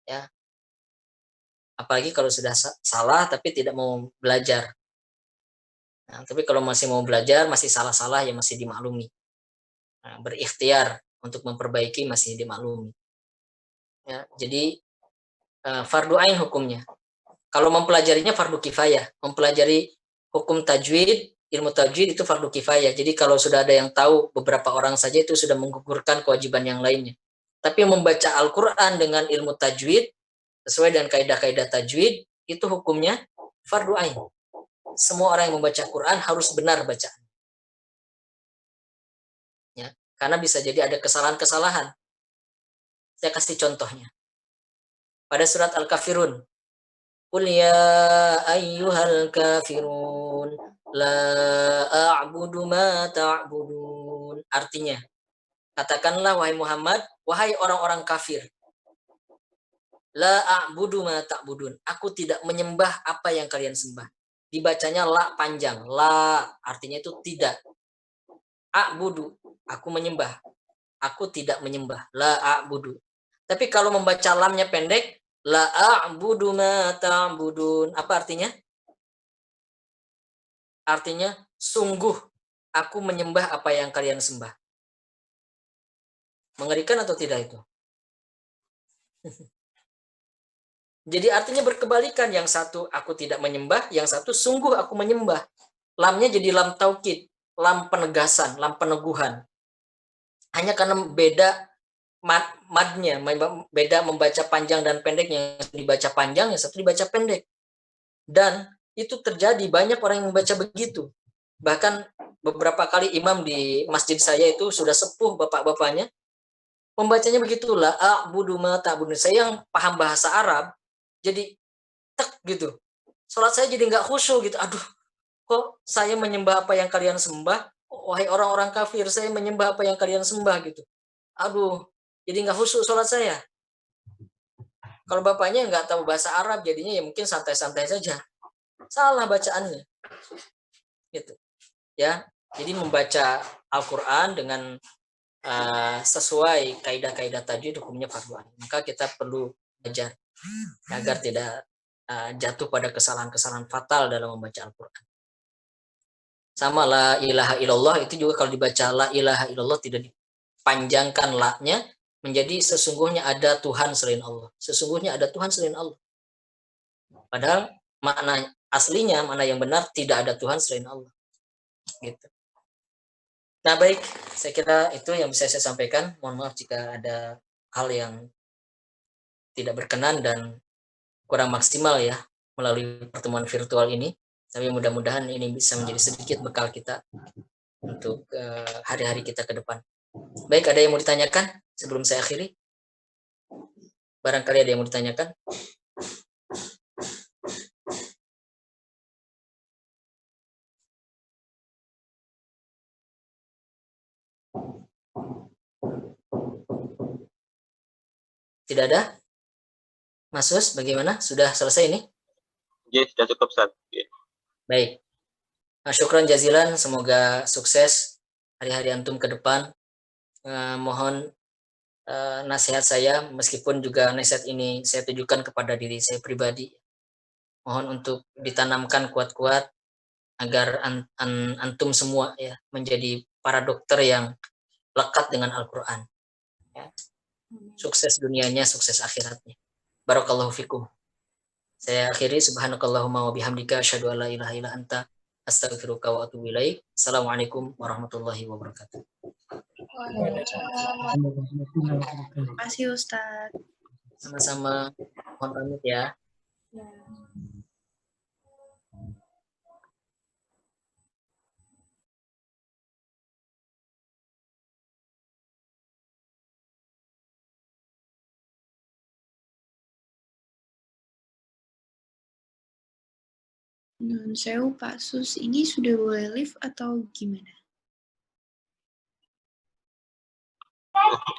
Ya. Apalagi kalau sudah salah tapi tidak mau belajar. Nah, tapi kalau masih mau belajar, masih salah-salah ya masih dimaklumi. Nah, berikhtiar untuk memperbaiki masih dimaklumi. Ya, jadi fardu ain hukumnya. Kalau mempelajarinya fardu kifayah. Mempelajari hukum tajwid, ilmu tajwid itu fardu kifayah. Jadi kalau sudah ada yang tahu, beberapa orang saja itu sudah menggugurkan kewajiban yang lainnya. Tapi membaca Al-Quran dengan ilmu tajwid, sesuai dengan kaidah-kaidah tajwid, itu hukumnya fardu ain. Semua orang yang membaca Quran harus benar bacaan. Ya, karena bisa jadi ada kesalahan-kesalahan. Saya kasih contohnya. Pada surat Al-Kafirun, Qul ya ayyuhal kafirun la a'budu ma ta'budun. Artinya, katakanlah wahai Muhammad, wahai orang-orang kafir, la a'budu ma ta'budun. Aku tidak menyembah apa yang kalian sembah. Dibacanya la panjang. La artinya itu tidak. A'budu, aku menyembah. Aku tidak menyembah. La a'budu. Tapi kalau membaca lamnya pendek, la a'budu ma ta'budun. Apa artinya? Artinya sungguh aku menyembah apa yang kalian sembah. Mengerikan atau tidak itu? Jadi artinya berkebalikan, yang satu aku tidak menyembah, yang satu sungguh aku menyembah. Lamnya jadi lam taukid, lam penegasan, lam peneguhan. Hanya karena beda madnya, beda membaca panjang dan pendeknya. Yang dibaca panjang, yang satu dibaca pendek. Dan itu terjadi, banyak orang yang membaca begitu. Bahkan beberapa kali imam di masjid saya itu sudah sepuh bapak-bapaknya, membacanya begitulah, a'budu ma ta'budun. Saya yang paham bahasa Arab, jadi tek gitu. Sholat saya jadi nggak khusyuk gitu. Aduh, kok saya menyembah apa yang kalian sembah? Wahai orang-orang kafir, saya menyembah apa yang kalian sembah gitu. Aduh, jadi nggak khusyuk sholat saya. Kalau bapaknya nggak tahu bahasa Arab, jadinya ya mungkin santai-santai saja. Salah bacaannya. Gitu. Ya, jadi membaca Al-Quran dengan sesuai kaidah-kaidah tajwid, hukumnya fardu ain. Maka kita perlu belajar agar tidak jatuh pada kesalahan-kesalahan fatal dalam membaca Al-Quran. Sama la ilaha illallah itu juga kalau dibaca la ilaha illallah tidak dipanjangkan la-nya menjadi sesungguhnya ada Tuhan selain Allah. Sesungguhnya ada Tuhan selain Allah. Padahal makna aslinya, mana yang benar, tidak ada Tuhan selain Allah. Gitu. Nah baik, saya kira itu yang bisa saya sampaikan. Mohon maaf jika ada hal yang tidak berkenan dan kurang maksimal ya melalui pertemuan virtual ini. Tapi mudah-mudahan ini bisa menjadi sedikit bekal kita untuk hari-hari kita ke depan. Baik, ada yang mau ditanyakan sebelum saya akhiri? Barangkali ada yang mau ditanyakan? Tidak ada? Mas Sus, bagaimana? Sudah selesai ini? Ya, sudah cukup, Ustaz. Ya. Baik. Syukran jazilan, semoga sukses hari-hari antum ke depan. Mohon nasihat saya, meskipun juga nasihat ini saya tujukan kepada diri saya pribadi. Mohon untuk ditanamkan kuat-kuat agar antum semua ya menjadi para dokter yang lekat dengan Al-Quran. Ya. Sukses dunianya, sukses akhiratnya. Barakallahu fikum. Saya akhiri, subhanakallahumma wa bihamdika asyhadu an la ilaha illa anta astaghfiruka wa atubu ilaik. Assalamualaikum warahmatullahi wabarakatuh. Terima kasih Ustaz. Sama-sama. Mohon pamit ya. Nun sewu Pak Sus, ini sudah boleh live atau gimana?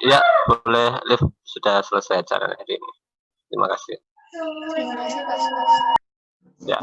Ya, boleh live. Sudah selesai acara hari ini. Terima kasih. Terima kasih Pak Sus. Ya.